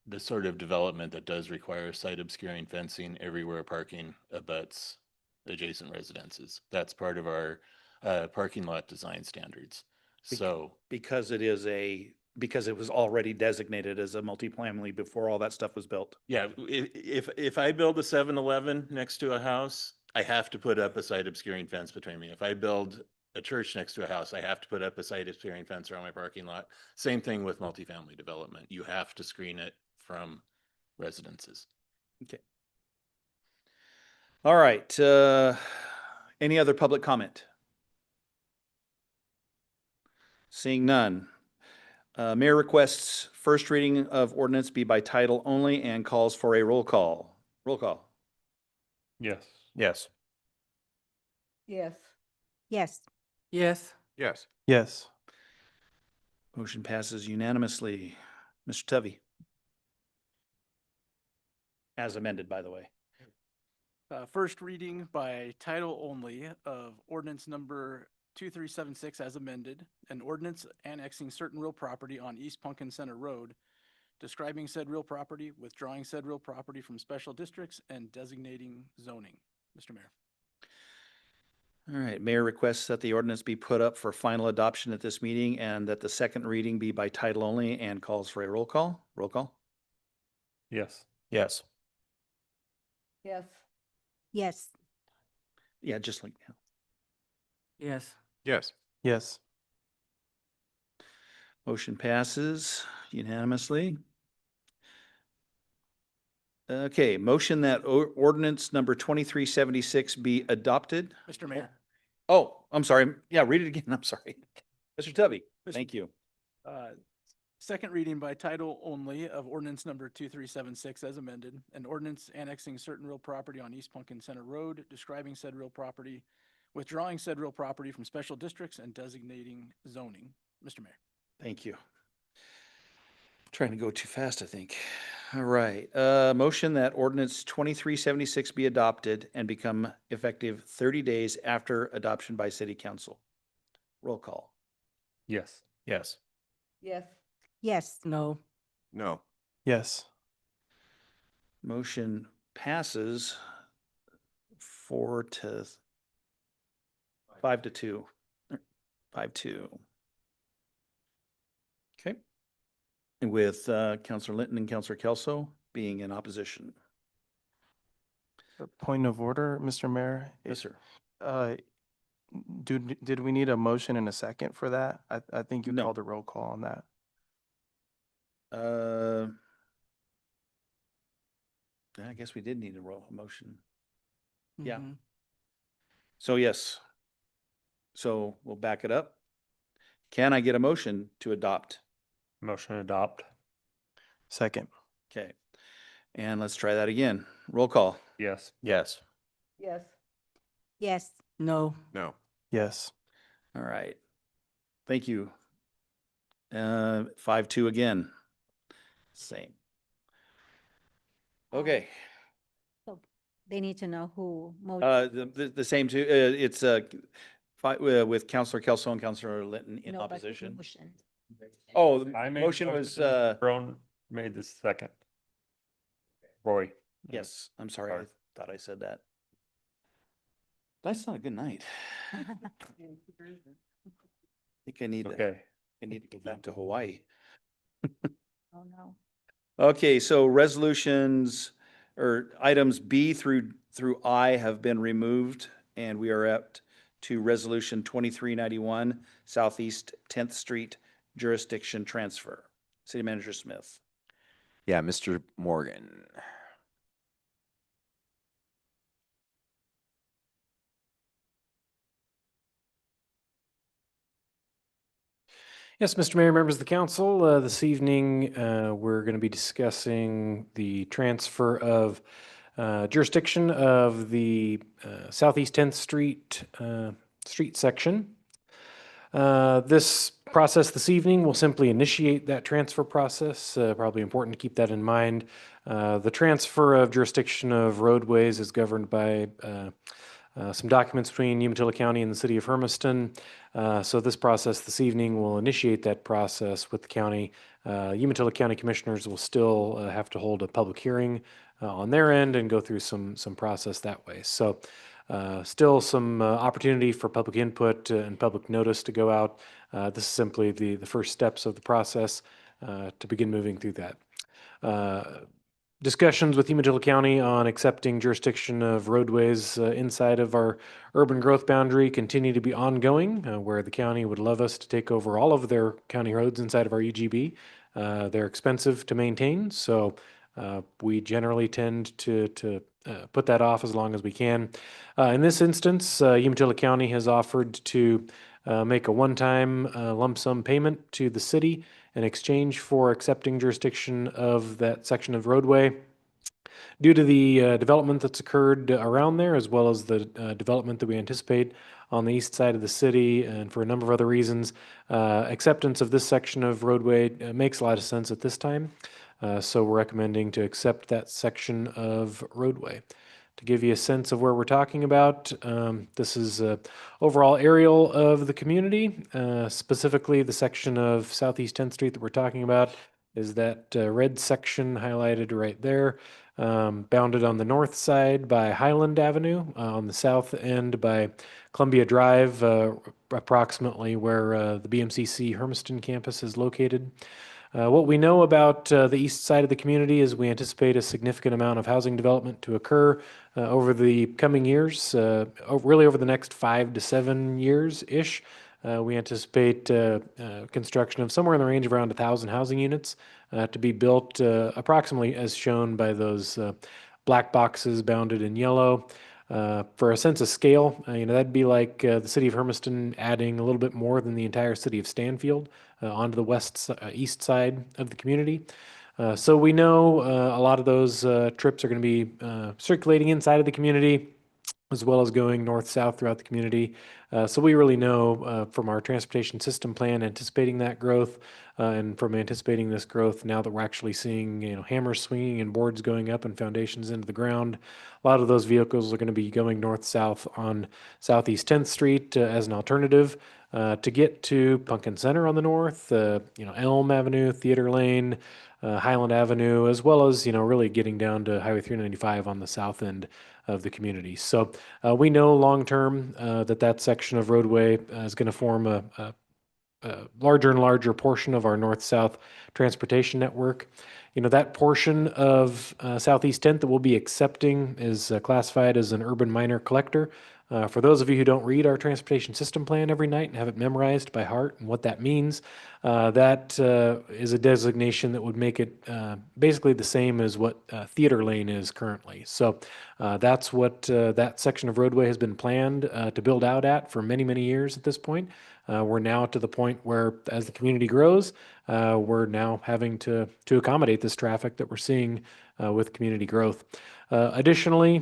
the sort of development that does require site obscuring fencing everywhere parking abuts adjacent residences. That's part of our parking lot design standards. So Because because it was already designated as a multifamily before all that stuff was built. yeah, if I build a 7-Eleven next to a house, I have to put up a site obscuring fence between me. If I build a church next to a house, I have to put up a site obscuring fence around my parking lot. Same thing with multifamily development. You have to screen it from residences. Okay. All right, any other public comment? Seeing none. Mayor requests first reading of ordinance be by title only and calls for a roll call. Roll call. Yes. Yes. Yes. Yes. Yes. Yes. Yes. Motion passes unanimously. Mr. Tuvey. As amended, by the way. First reading by title only of ordinance number 2376 as amended, an ordinance annexing certain real property on East Pumpkin Center Road, describing said real property, withdrawing said real property from special districts, and designating zoning. Mr. Mayor. All right, mayor requests that the ordinance be put up for final adoption at this meeting and that the second reading be by title only and calls for a roll call. Roll call. Yes. Yes. Yes. Yes. Yeah, just like now. Yes. Yes. Yes. Motion passes unanimously. Okay, motion that ordinance number 2376 be adopted. Mr. Mayor. Oh, I'm sorry. Yeah, read it again. I'm sorry. Mr. Tubby, thank you. Second reading by title only of ordinance number 2376 as amended, an ordinance annexing certain real property on East Pumpkin Center Road, describing said real property, withdrawing said real property from special districts, and designating zoning. Mr. Mayor. Thank you. Trying to go too fast, I think. All right, motion that ordinance 2376 be adopted and become effective 30 days after adoption by city council. Roll call. Yes. Yes. Yes. Yes. No. No. Yes. Motion passes 5 to 2. 5-2. Okay. With Councilor Linton and Councilor Kelso being in opposition. A point of order, Mr. Mayor. Yes, sir. Did we need a motion and a second for that? I think you No. called a roll call on that. I guess we did need a motion. Yeah. Mhm. So yes. So we'll back it up. Can I get a motion to adopt? Motion adopt. Second. Okay. And let's try that again. Roll call. Yes. Yes. Yes. Yes. No. No. Yes. All right. Thank you. 5-2 again. Same. Okay. So they need to know who. The same two, it's with Councilor Kelso and Councilor Linton in No, but opposition. motion. Oh, the I made motion was, Brown made the second. Roy. yes, I'm sorry. Sorry. I thought I said that. That's not a good night. think I need to, Okay. I need to go back to Hawaii. Oh, no. Okay, so resolutions or items B through I have been removed, and we are up to resolution 2391, Southeast 10th Street jurisdiction transfer. City Manager Smith. Yeah, Mr. Morgan. Yes, Mr. Mayor, members of the council, this evening, we're going to be discussing the transfer of jurisdiction of the Southeast 10th Street street section. This process this evening will simply initiate that transfer process. Probably important to keep that in mind. The transfer of jurisdiction of roadways is governed by some documents between Umatilla County and the city of Hermiston. So this process this evening will initiate that process with the county. Umatilla County Commissioners will still have to hold a public hearing on their end and go through some process that way. So still some opportunity for public input and public notice to go out. This is simply the first steps of the process to begin moving through that. Discussions with Umatilla County on accepting jurisdiction of roadways inside of our urban growth boundary continue to be ongoing, where the county would love us to take over all of their county roads inside of our UGB. They're expensive to maintain, so we generally tend to put that off as long as we can. In this instance, Umatilla County has offered to make a one-time lump sum payment to the city in exchange for accepting jurisdiction of that section of roadway. Due to the development that's occurred around there, as well as the development that we anticipate on the east side of the city, and for a number of other reasons, acceptance of this section of roadway makes a lot of sense at this time. So we're recommending to accept that section of roadway. To give you a sense of where we're talking about, this is overall aerial of the community, specifically the section of Southeast 10th Street that we're talking about is that red section highlighted right there, bounded on the north side by Highland Avenue, on the south end by Columbia Drive, approximately where the BMCC Hermiston campus is located. What we know about the east side of the community is we anticipate a significant amount of housing development to occur over the coming years, really over the next 5 to 7 years-ish. We anticipate construction of somewhere in the range of around 1,000 housing units to be built approximately as shown by those black boxes bounded in yellow. For a sense of scale, that'd be like the city of Hermiston adding a little bit more than the entire city of Stanfield onto the east side of the community. So we know a lot of those trips are going to be circulating inside of the community, as well as going north-south throughout the community. So we really know from our transportation system plan, anticipating that growth, and from anticipating this growth now that we're actually seeing hammers swinging and boards going up and foundations into the ground. A lot of those vehicles are going to be going north-south on Southeast 10th Street as an alternative to get to Pumpkin Center on the north, Elm Avenue, Theater Lane, Highland Avenue, as well as really getting down to Highway 395 on the south end of the community. So we know long-term that section of roadway is going to form a larger and larger portion of our north-south transportation network. That portion of Southeast 10th that we'll be accepting is classified as an urban minor collector. For those of you who don't read our transportation system plan every night and have it memorized by heart and what that means, that is a designation that would make it basically the same as what Theater Lane is currently. So that's what that section of roadway has been planned to build out at for many, many years at this point. We're now to the point where, as the community grows, we're now having to accommodate this traffic that we're seeing with community growth. Additionally,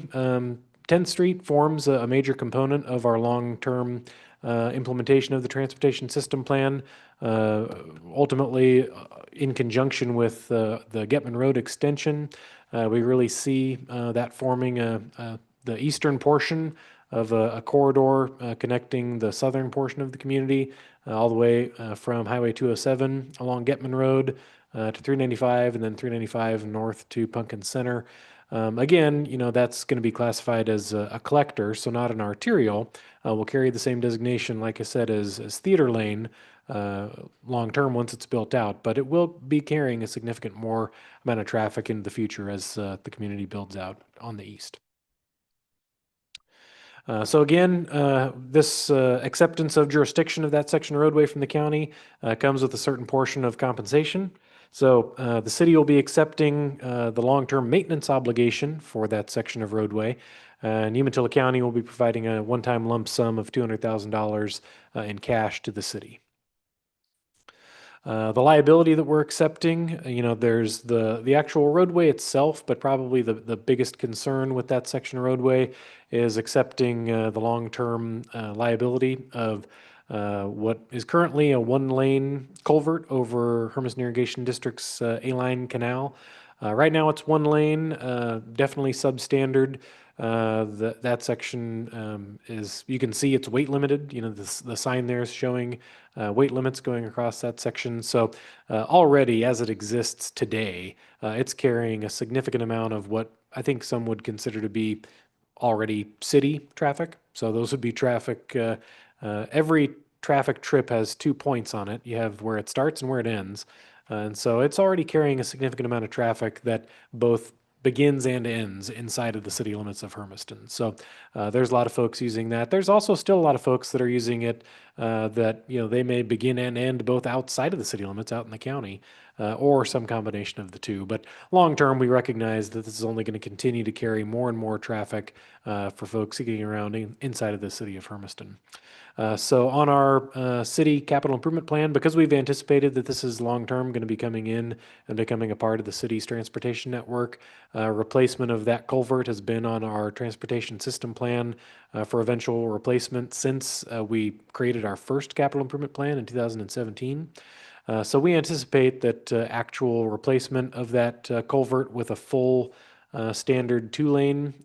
10th Street forms a major component of our long-term implementation of the transportation system plan. Ultimately, in conjunction with the Getman Road extension, we really see that forming the eastern portion of a corridor connecting the southern portion of the community all the way from Highway 207 along Getman Road to 395 and then 395 north to Pumpkin Center. Again, that's going to be classified as a collector, so not an arterial. Will carry the same designation, like I said, as theater lane long-term once it's built out, but it will be carrying a significant more amount of traffic into the future as the community builds out on the east. So again, this acceptance of jurisdiction of that section of roadway from the county comes with a certain portion of compensation. So the city will be accepting the long-term maintenance obligation for that section of roadway. And Umatilla County will be providing a one-time lump sum of $200,000 in cash to the city. The liability that we're accepting, there's the actual roadway itself, but probably the biggest concern with that section of roadway is accepting the long-term liability of what is currently a one-lane culvert over Hermiston Irrigation District's A-line canal. Right now it's one lane, definitely substandard. That section is, you can see it's weight limited. The sign there is showing weight limits going across that section. So already as it exists today, it's carrying a significant amount of what I think some would consider to be already city traffic. So those would be traffic, every traffic trip has 2 points on it. You have where it starts and where it ends. And so it's already carrying a significant amount of traffic that both begins and ends inside of the city limits of Hermiston. So there's a lot of folks using that. There's also still a lot of folks that are using it that, they may begin and end both outside of the city limits out in the county or some combination of the two. But long term, we recognize that this is only going to continue to carry more and more traffic for folks getting around inside of the city of Hermiston. So on our city capital improvement plan, because we've anticipated that this is long-term going to be coming in and becoming a part of the city's transportation network, replacement of that culvert has been on our transportation system plan for eventual replacement since we created our first capital improvement plan in 2017. So we anticipate that actual replacement of that culvert with a full standard two-lane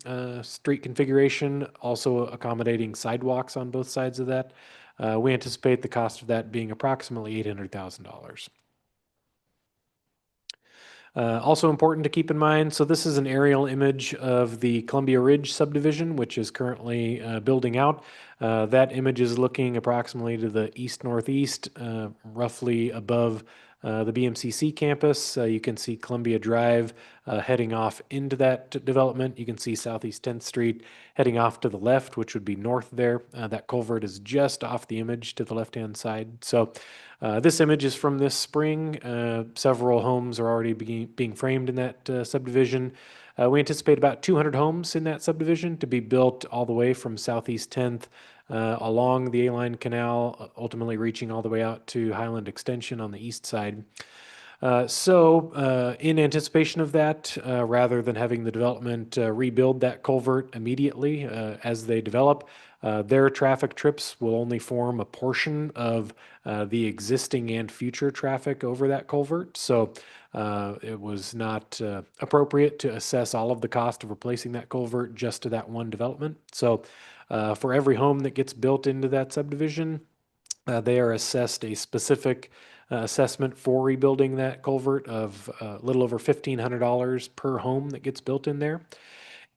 street configuration, also accommodating sidewalks on both sides of that. We anticipate the cost of that being approximately $800,000. Also important to keep in mind, so this is an aerial image of the Columbia Ridge subdivision, which is currently building out. That image is looking approximately to the east-northeast, roughly above the BMCC campus. You can see Columbia Drive heading off into that development. You can see Southeast 10th Street heading off to the left, which would be north there. That culvert is just off the image to the left-hand side. So this image is from this spring. Several homes are already being framed in that subdivision. We anticipate about 200 homes in that subdivision to be built all the way from Southeast 10th along the A-Line Canal, ultimately reaching all the way out to Highland Extension on the east side. So in anticipation of that, rather than having the development rebuild that culvert immediately as they develop, their traffic trips will only form a portion of the existing and future traffic over that culvert. So it was not appropriate to assess all of the cost of replacing that culvert just to that one development. So for every home that gets built into that subdivision, they are assessed a specific assessment for rebuilding that culvert of a little over $1,500 per home that gets built in there.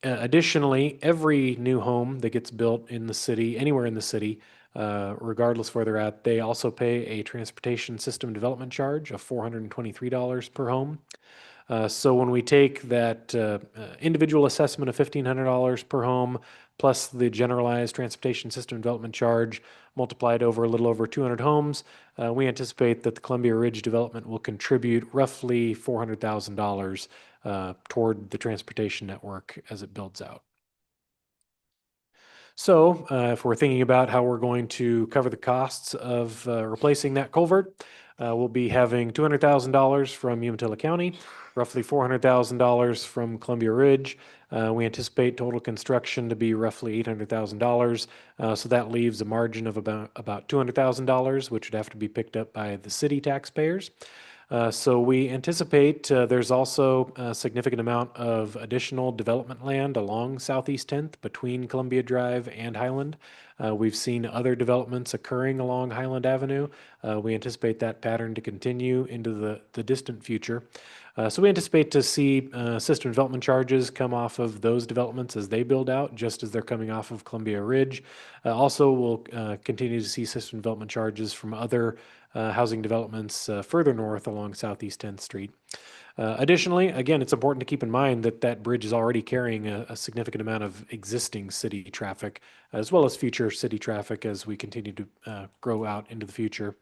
Additionally, every new home that gets built in the city, anywhere in the city, regardless of where they're at, they also pay a transportation system development charge of $423 per home. So when we take that individual assessment of $1,500 per home, plus the generalized transportation system development charge multiplied over a little over 200 homes, we anticipate that the Columbia Ridge development will contribute roughly $400,000 toward the transportation network as it builds out. So if we're thinking about how we're going to cover the costs of replacing that culvert, we'll be having $200,000 from Umatilla County, roughly $400,000 from Columbia Ridge. We anticipate total construction to be roughly $800,000. So that leaves a margin of about $200,000, which would have to be picked up by the city taxpayers. So we anticipate there's also a significant amount of additional development land along Southeast 10th between Columbia Drive and Highland. We've seen other developments occurring along Highland Avenue. We anticipate that pattern to continue into the distant future. So we anticipate to see system development charges come off of those developments as they build out, just as they're coming off of Columbia Ridge. Also, we'll continue to see system development charges from other housing developments further north along Southeast 10th Street. Additionally, again, it's important to keep in mind that that bridge is already carrying a significant amount of existing city traffic, as well as future city traffic as we continue to grow out into the future.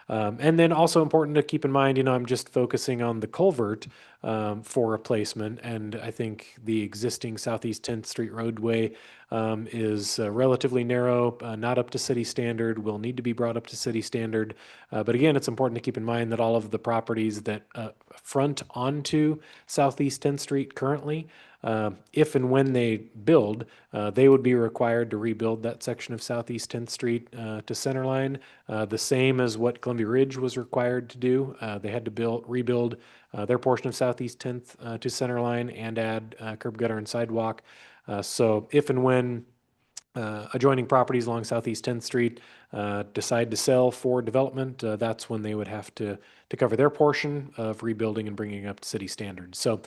And then also important to keep in mind, I'm just focusing on the culvert for replacement, and I think the existing Southeast 10th Street roadway is relatively narrow, not up to city standard, will need to be brought up to city standard. But again, it's important to keep in mind that all of the properties that front onto Southeast 10th Street currently, if and when they build, they would be required to rebuild that section of Southeast 10th Street to centerline, the same as what Columbia Ridge was required to do. They had to rebuild their portion of Southeast 10th to centerline and add curb gutter and sidewalk. So if and when adjoining properties along Southeast 10th Street decide to sell for development, that's when they would have to cover their portion of rebuilding and bringing up to city standards. So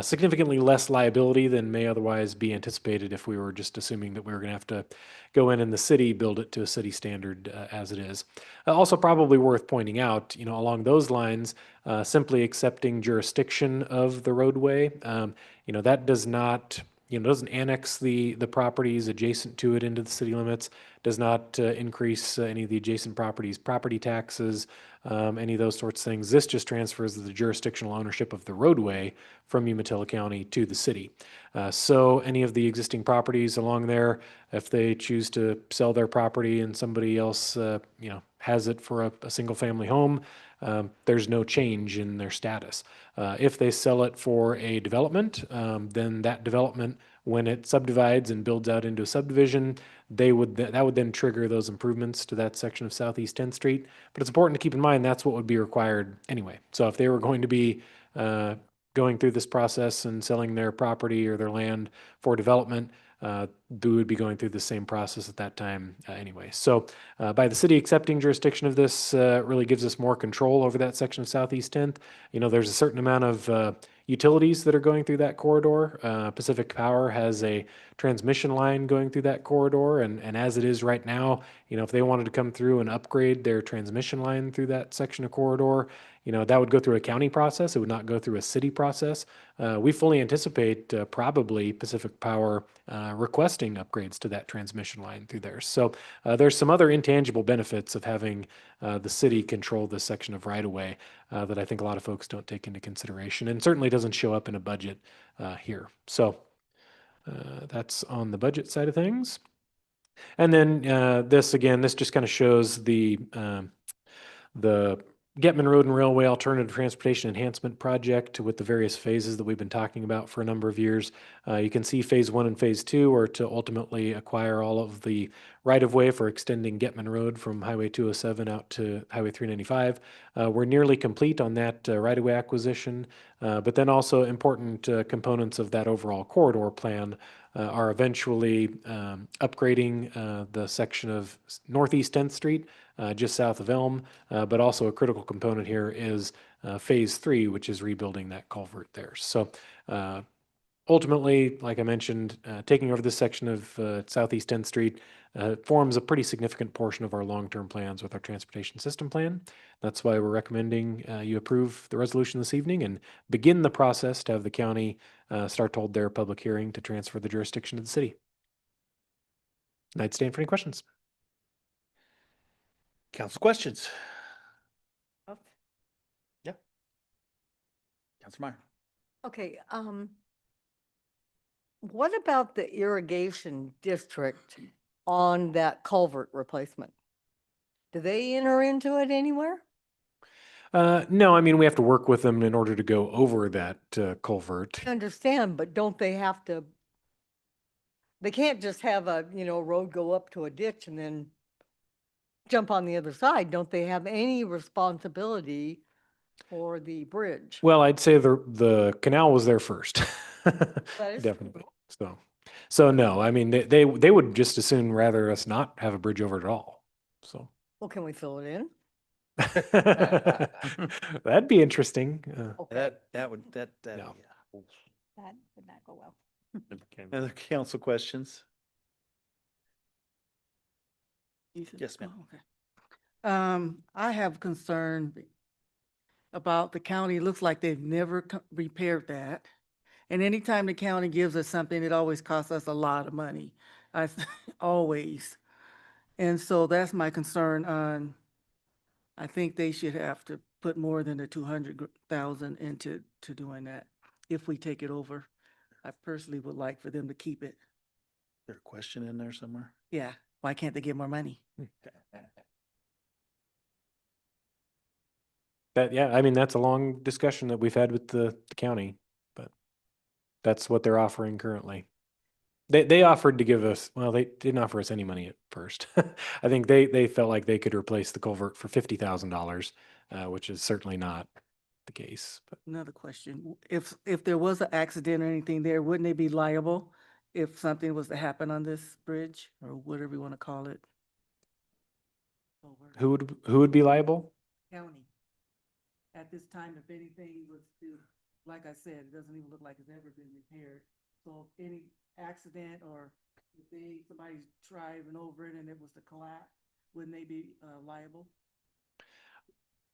significantly less liability than may otherwise be anticipated if we were just assuming that we were going to have to go in the city, build it to a city standard as it is. Also probably worth pointing out, along those lines, simply accepting jurisdiction of the roadway, that does not doesn't annex the properties adjacent to it into the city limits, does not increase any of the adjacent properties' property taxes, any of those sorts of things. This just transfers the jurisdictional ownership of the roadway from Umatilla County to the city. So any of the existing properties along there, if they choose to sell their property and somebody else, has it for a single family home, there's no change in their status. If they sell it for a development, then that development, when it subdivides and builds out into a subdivision, that would then trigger those improvements to that section of Southeast 10th Street. But it's important to keep in mind that's what would be required anyway. So if they were going to be going through this process and selling their property or their land for development, they would be going through the same process at that time anyway. So by the city accepting jurisdiction of this really gives us more control over that section of Southeast 10th. There's a certain amount of utilities that are going through that corridor. Pacific Power has a transmission line going through that corridor, and as it is right now, if they wanted to come through and upgrade their transmission line through that section of corridor, that would go through a county process. It would not go through a city process. We fully anticipate probably Pacific Power requesting upgrades to that transmission line through there. So there's some other intangible benefits of having the city control this section of right-of-way that I think a lot of folks don't take into consideration, and certainly doesn't show up in a budget here. So that's on the budget side of things. And then this just kind of shows the Getman Road and Railway Alternative Transportation Enhancement Project with the various phases that we've been talking about for a number of years. You can see phase 1 and phase 2 are to ultimately acquire all of the right-of-way for extending Getman Road from Highway 207 out to Highway 395. We're nearly complete on that right-of-way acquisition, but then also important components of that overall corridor plan are eventually upgrading the section of Northeast 10th Street, just south of Elm, but also a critical component here is phase 3, which is rebuilding that culvert there. So ultimately, like I mentioned, taking over this section of Southeast 10th Street forms a pretty significant portion of our long-term plans with our transportation system plan. That's why we're recommending you approve the resolution this evening and begin the process to have the county start to hold their public hearing to transfer the jurisdiction to the city. And I'd stand for any questions. Council questions? Yeah. Councilor Meyer. Okay, what about the irrigation district on that culvert replacement? Do they enter into it anywhere? No, I mean, we have to work with them in order to go over that culvert. I understand, but don't they have to, they can't just have a, road go up to a ditch and then jump on the other side. Don't they have any responsibility for the bridge? Well, I'd say the canal was there first. Definitely. So no, I mean, they would just as soon rather us not have a bridge over it at all. So. Well, can we fill it in? That'd be interesting. Okay. That would, that, Yeah. yeah. That would not go well. Other council questions? Yes, ma'am. Oh, okay. I have concern about the county. It looks like they've never repaired that. And anytime the county gives us something, it always costs us a lot of money. Always. And so that's my concern on, I think they should have to put more than the 200,000 into doing that if we take it over. I personally would like for them to keep it. Is there a question in there somewhere? Yeah, why can't they get more money? Yeah, I mean, that's a long discussion that we've had with the county, but that's what they're offering currently. They offered to give us, well, they didn't offer us any money at first. I think they felt like they could replace the culvert for $50,000, which is certainly not the case. But Another question, if there was an accident or anything there, wouldn't they be liable if something was to happen on this bridge or whatever you want to call it? who would be liable? County. At this time, if anything was to, like I said, it doesn't even look like it's ever been repaired. So if any accident or if somebody's driving over it and it was to collapse, wouldn't they be liable?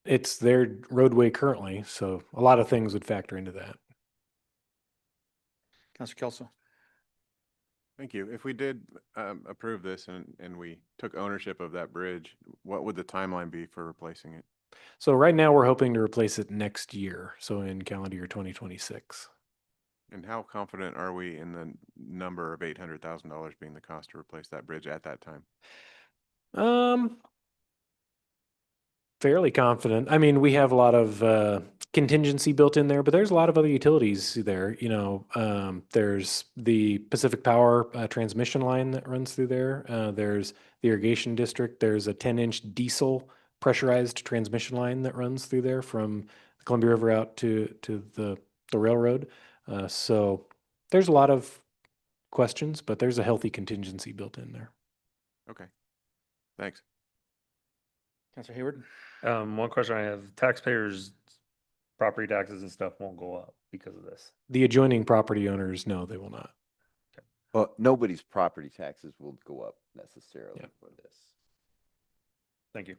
It's their roadway currently, so a lot of things would factor into that. Councilor Kelso? Thank you. If we did approve this and we took ownership of that bridge, what would the timeline be for replacing it? So right now we're hoping to replace it next year, so in calendar year 2026. And how confident are we in the number of $800,000 being the cost to replace that bridge at that time? Fairly confident. I mean, we have a lot of contingency built in there, but there's a lot of other utilities there. You know, there's the Pacific Power transmission line that runs through there. There's the irrigation district. There's a 10-inch diesel pressurized transmission line that runs through there from the Columbia River out to the railroad. So there's a lot of questions, but there's a healthy contingency built in there. Okay, thanks. Councilor Hayward? One question I have, taxpayers' property taxes and stuff won't go up because of this. The adjoining property owners, no, they will not. Well, nobody's property taxes will go up necessarily Yeah. for this. Thank you.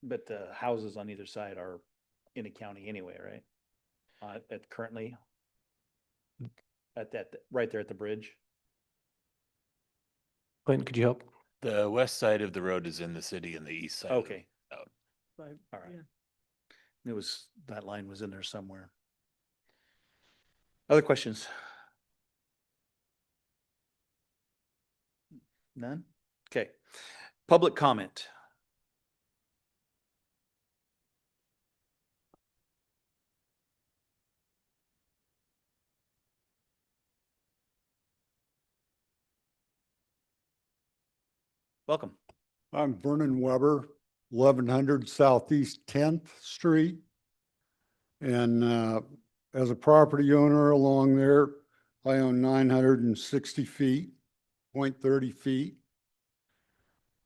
But the houses on either side are in a county anyway, right? At currently? At that, right there at the bridge? Clinton, could you help? The west side of the road is in the city and the east side. Okay. Out. All right. That line was in there somewhere. Other questions? None? Okay. Public comment. Welcome. I'm Vernon Weber, 1100 Southeast 10th Street. And as a property owner along there, I own 960 feet, 0.30 feet.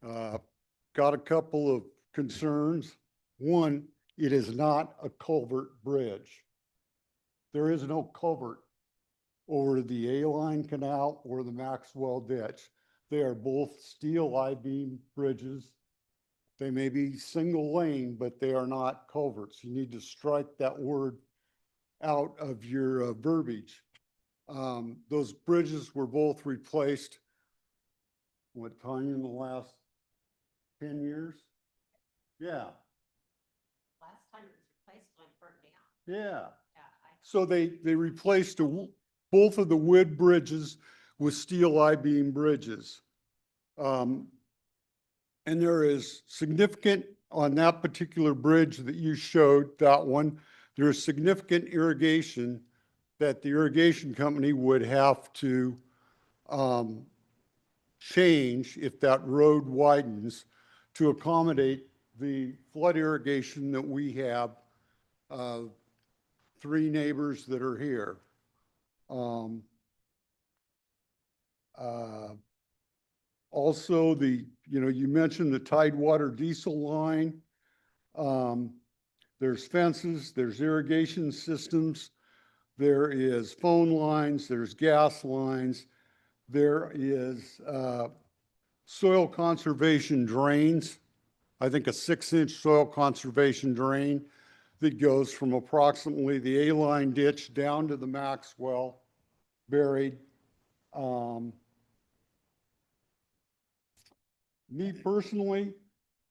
Got a couple of concerns. One, it is not a culvert bridge. There is no culvert over the A-line canal or the Maxwell ditch. They are both steel I-beam bridges. They may be single lane, but they are not culverts. You need to strike that word out of your verbiage. Those bridges were both replaced, what, Tanya, in the last 10 years? Yeah. Last time it was replaced when it burned down. Yeah. Yeah, So they replaced both of the wood bridges with steel I-beam bridges. And there is significant, on that particular bridge that you showed, that one, there is significant irrigation that the irrigation company would have to change if that road widens to accommodate the flood irrigation that we have, 3 neighbors that are here. Also, you mentioned the Tidewater diesel line. There's fences, there's irrigation systems, there is phone lines, there's gas lines, there is soil conservation drains. I think a 6-inch soil conservation drain that goes from approximately the A-line ditch down to the Maxwell buried. Me personally,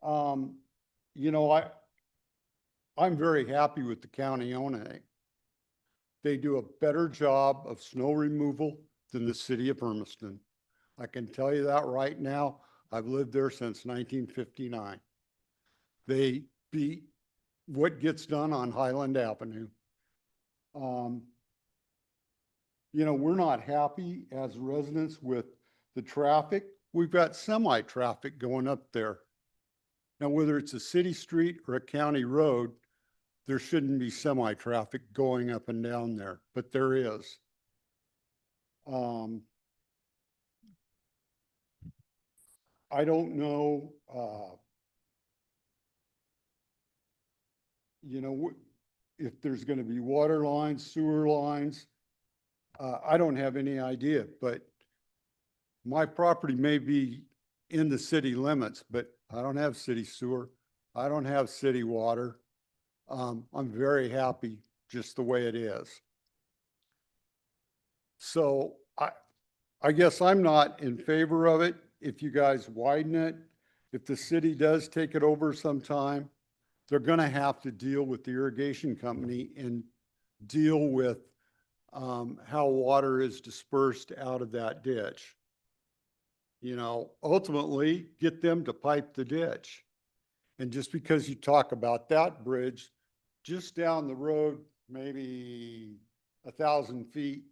you know, I'm very happy with the county owning it. They do a better job of snow removal than the city of Hermiston. I can tell you that right now. I've lived there since 1959. They beat what gets done on Highland Avenue. You know, we're not happy as residents with the traffic. We've got semi-traffic going up there. Now, whether it's a city street or a county road, there shouldn't be semi-traffic going up and down there, but there is. I don't know, you know, if there's going to be water lines, sewer lines. I don't have any idea, but my property may be in the city limits, but I don't have city sewer. I don't have city water. I'm very happy just the way it is. So I guess I'm not in favor of it. If you guys widen it, if the city does take it over sometime, they're going to have to deal with the irrigation company and deal with how water is dispersed out of that ditch. You know, ultimately get them to pipe the ditch. And just because you talk about that bridge, just down the road, maybe 1,000 feet,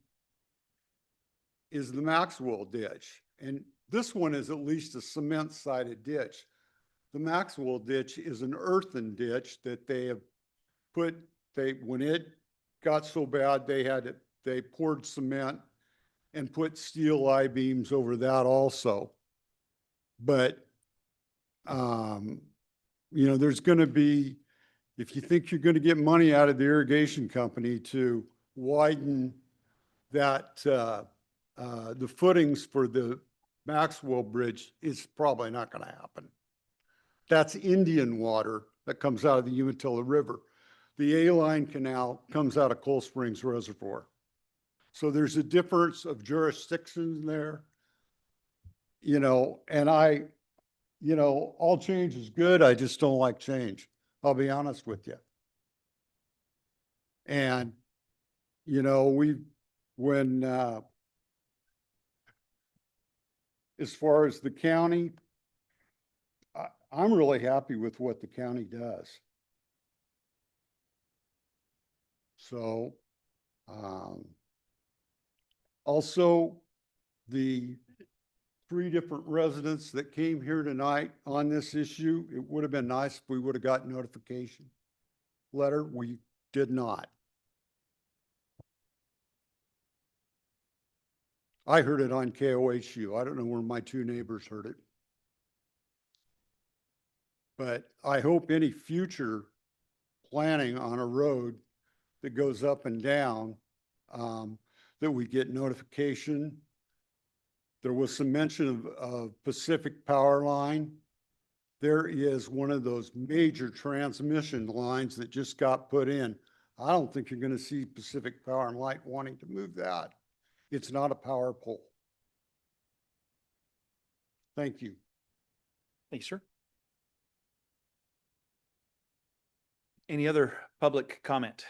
is the Maxwell ditch. And this one is at least a cement sided ditch. The Maxwell ditch is an earthen ditch that they have put, when it got so bad, they poured cement and put steel I-beams over that also. But, you know, there's going to be, if you think you're going to get money out of the irrigation company to widen that, the footings for the Maxwell Bridge, it's probably not going to happen. That's Indian water that comes out of the Umatilla River. The A-line canal comes out of Cold Springs Reservoir. So there's a difference of jurisdiction there, you know, and you know, all change is good. I just don't like change. I'll be honest with you. And, you know, as far as the county, I'm really happy with what the county does. So, also the 3 different residents that came here tonight on this issue, it would have been nice if we would have got notification letter. We did not. I heard it on KOHU. I don't know where my 2 neighbors heard it. But I hope any future planning on a road that goes up and down, that we get notification. There was some mention of Pacific Power Line. There is one of those major transmission lines that just got put in. I don't think you're going to see Pacific Power and Light wanting to move that. It's not a power pole. Thank you. Thank you, sir. Any other public comment?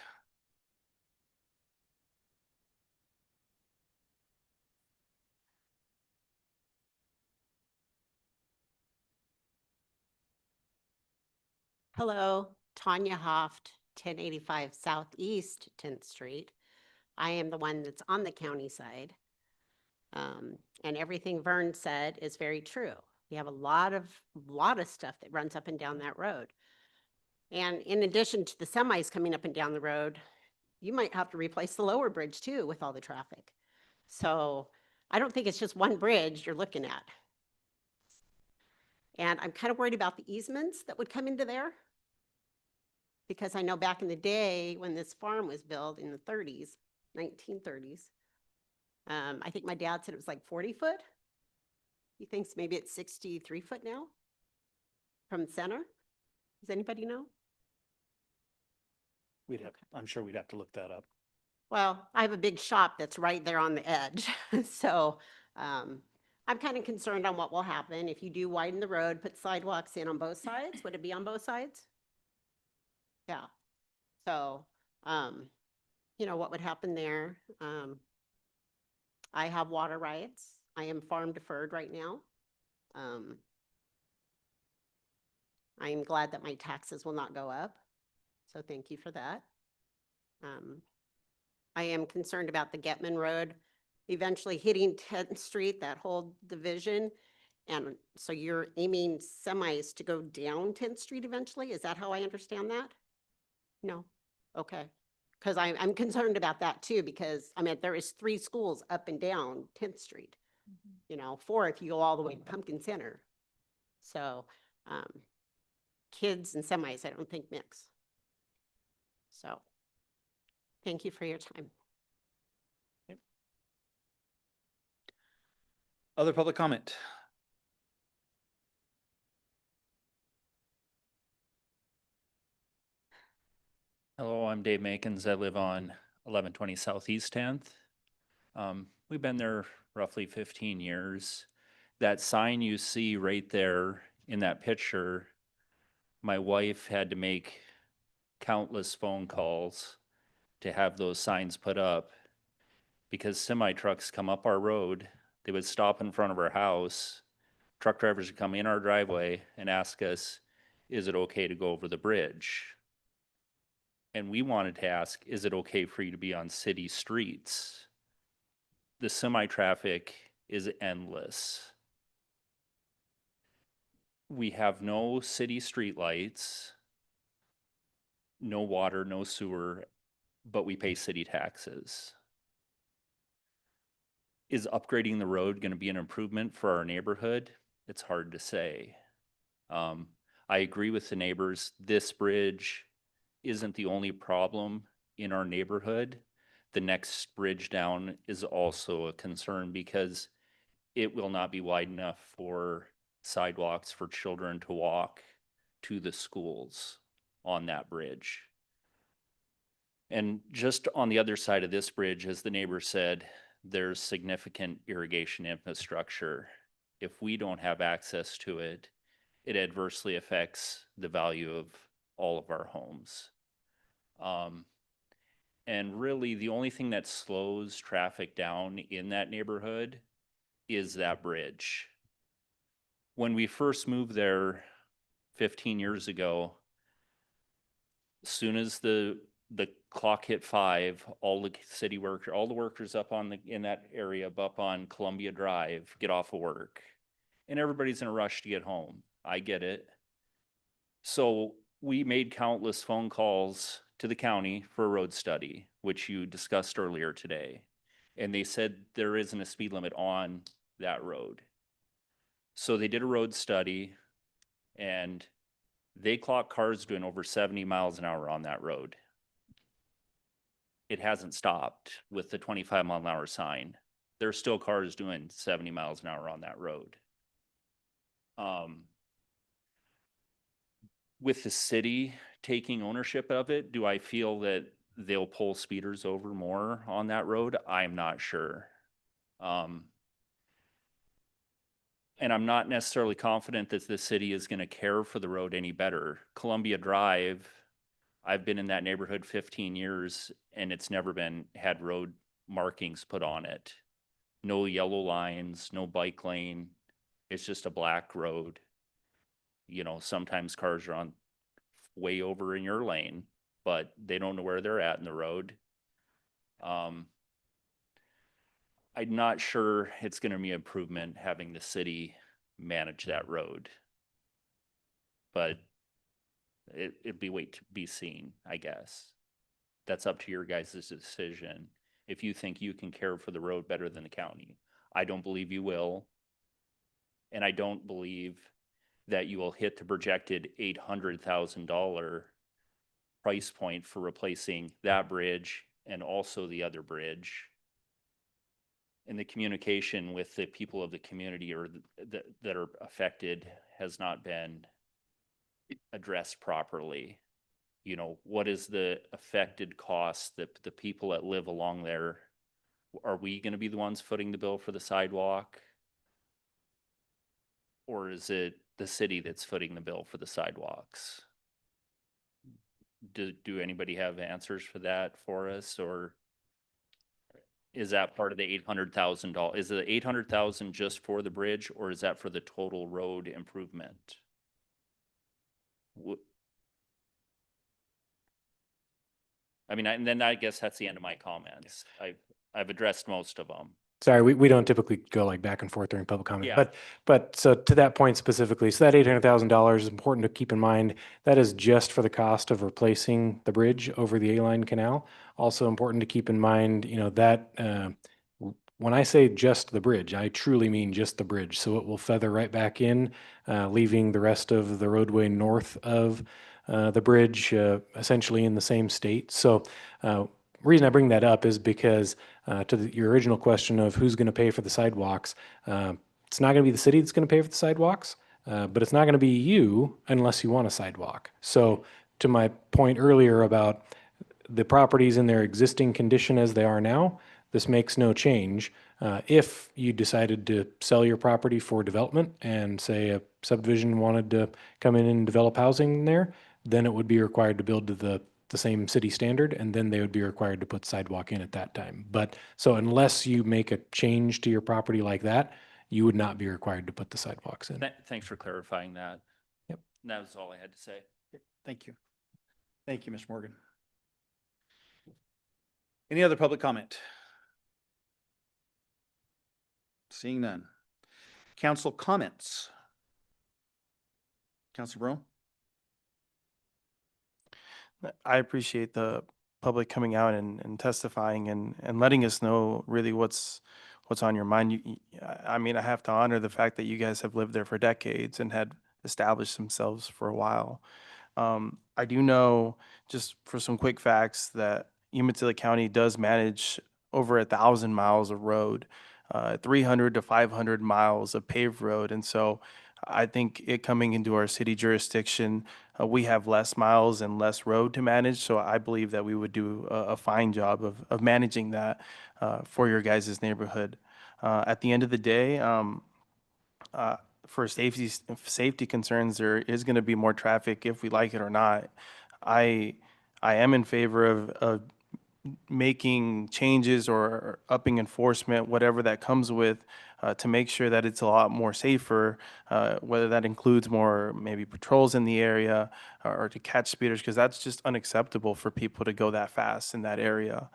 Hello, Tanya Hoft, 1085 Southeast 10th Street. I am the one that's on the county side. And everything Vern said is very true. We have a lot of stuff that runs up and down that road. And in addition to the semis coming up and down the road, you might have to replace the lower bridge too with all the traffic. So I don't think it's just one bridge you're looking at. And I'm kind of worried about the easements that would come into there. Because I know back in the day when this farm was built in the 30s, 1930s, I think my dad said it was like 40 foot. He thinks maybe it's 63 foot now from center. Does anybody know? I'm sure we'd have to look that up. Well, I have a big shop that's right there on the edge. So I'm kind of concerned on what will happen if you do widen the road, put sidewalks in on both sides. Would it be on both sides? Yeah. So, what would happen there? I have water rights. I am farm deferred right now. I am glad that my taxes will not go up. So thank you for that. I am concerned about the Getman Road eventually hitting 10th Street, that whole division. And so you're aiming semis to go down 10th Street eventually? Is that how I understand that? No? Okay. Because I'm concerned about that too, because there is 3 schools up and down 10th Street. 4 if you go all the way to Pumpkin Center. So kids and semis, I don't think mix. So thank you for your time. Other public comment? Hello, I'm Dave Makins. I live on 1120 Southeast 10th. We've been there roughly 15 years. That sign you see right there in that picture, my wife had to make countless phone calls to have those signs put up because semi trucks come up our road. They would stop in front of our house. Truck drivers would come in our driveway and ask us, is it okay to go over the bridge? And we wanted to ask, is it okay for you to be on city streets? The semi-traffic is endless. We have no city streetlights, no water, no sewer, but we pay city taxes. Is upgrading the road going to be an improvement for our neighborhood? It's hard to say. I agree with the neighbors. This bridge isn't the only problem in our neighborhood. The next bridge down is also a concern because it will not be wide enough for sidewalks for children to walk to the schools on that bridge. And just on the other side of this bridge, as the neighbor said, there's significant irrigation infrastructure. If we don't have access to it, it adversely affects the value of all of our homes. And really the only thing that slows traffic down in that neighborhood is that bridge. When we first moved there 15 years ago, as soon as the clock hit 5, all the workers up in that area up on Columbia Drive get off of work. And everybody's in a rush to get home. I get it. So we made countless phone calls to the county for a road study, which you discussed earlier today. And they said there isn't a speed limit on that road. So they did a road study and they clocked cars doing over 70 miles an hour on that road. It hasn't stopped with the 25-mile-an-hour sign. There's still cars doing 70 miles an hour on that road. With the city taking ownership of it, do I feel that they'll pull speeders over more on that road? I'm not sure. And I'm not necessarily confident that the city is going to care for the road any better. Columbia Drive, I've been in that neighborhood 15 years and it's never had road markings put on it. No yellow lines, no bike lane. It's just a black road. Sometimes cars are on way over in your lane, but they don't know where they're at in the road. I'm not sure it's going to be an improvement having the city manage that road, but it'd be wait to be seen, I guess. That's up to your guys' decision. If you think you can care for the road better than the county, I don't believe you will. And I don't believe that you will hit the projected $800,000 price point for replacing that bridge and also the other bridge. And the communication with the people of the community or that are affected has not been addressed properly. You know, what is the affected cost that the people that live along there, are we gonna be the ones footing the bill for the sidewalk? Or is it the city that's footing the bill for the sidewalks? Do anybody have answers for that for us, or is that part of the $800,000? Is the 800,000 just for the bridge, or is that for the total road improvement? I mean, and then I guess that's the end of my comments. I've addressed most of them. Sorry, we don't typically go like back and forth during public comment, Yeah. but so to that point specifically, so that $800,000 is important to keep in mind. That is just for the cost of replacing the bridge over the A-line canal. Also important to keep in mind, you know, that when I say just the bridge, I truly mean just the bridge. So it will feather right back in, leaving the rest of the roadway north of the bridge essentially in the same state. So reason I bring that up is because your original question of who's going to pay for the sidewalks, it's not going to be the city that's going to pay for the sidewalks, but it's not going to be you unless you want a sidewalk. So to my point earlier about the properties in their existing condition as they are now, this makes no change. If you decided to sell your property for development and say a subdivision wanted to come in and develop housing there, then it would be required to build to the same city standard, and then they would be required to put sidewalk in at that time. But so unless you make a change to your property like that, you would not be required to put the sidewalks in. Thanks for clarifying that. Yep. That was all I had to say. Thank you. Thank you, Ms. Morgan. Any other public comment? Seeing none. Council comments. Councilor Brown? I appreciate the public coming out and testifying and letting us know really what's on your mind. I mean, I have to honor the fact that you guys have lived there for decades and had established themselves for a while. I do know, just for some quick facts, that Umatilla County does manage over 1,000 miles of road, 300 to 500 miles of paved road. And so I think it coming into our city jurisdiction, we have less miles and less road to manage. So I believe that we would do a fine job of managing that for your guys' neighborhood. At the end of the day, for safety concerns, there is going to be more traffic if we like it or not. I am in favor of making changes or upping enforcement, whatever that comes with, to make sure that it's a lot more safer, whether that includes more maybe patrols in the area or to catch speeders, because that's just unacceptable for people to go that fast in that area.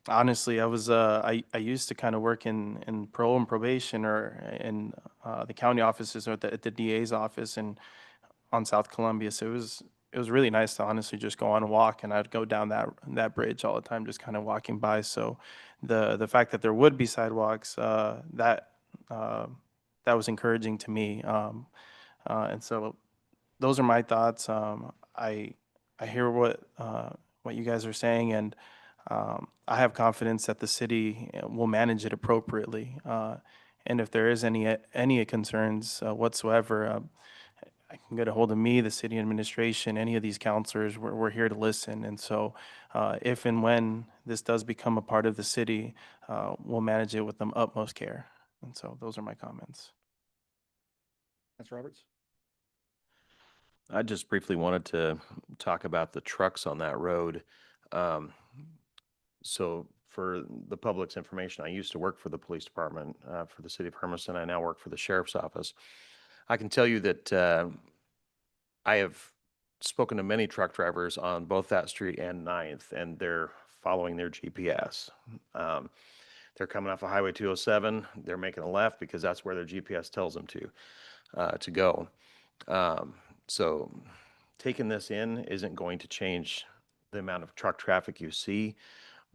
Honestly, I used to kind of work in parole and probation or in the county offices or at the DA's office and on South Columbia. So it was really nice to honestly just go on a walk, and I'd go down that bridge all the time, just kind of walking by. So the fact that there would be sidewalks, that was encouraging to me. And so those are my thoughts. I hear what you guys are saying, and I have confidence that the city will manage it appropriately. And if there is any concerns whatsoever, I can get a hold of me, the city administration, any of these counselors. We're here to listen. And so if and when this does become a part of the city, we'll manage it with the utmost care. And so those are my comments. Councilor Roberts? I just briefly wanted to talk about the trucks on that road. So for the public's information, I used to work for the police department for the city of Hermiston. I now work for the sheriff's office. I can tell you that I have spoken to many truck drivers on both that street and 9th, and they're following their GPS. They're coming off of Highway 207. They're making a left because that's where their GPS tells them to go. So taking this in isn't going to change the amount of truck traffic you see,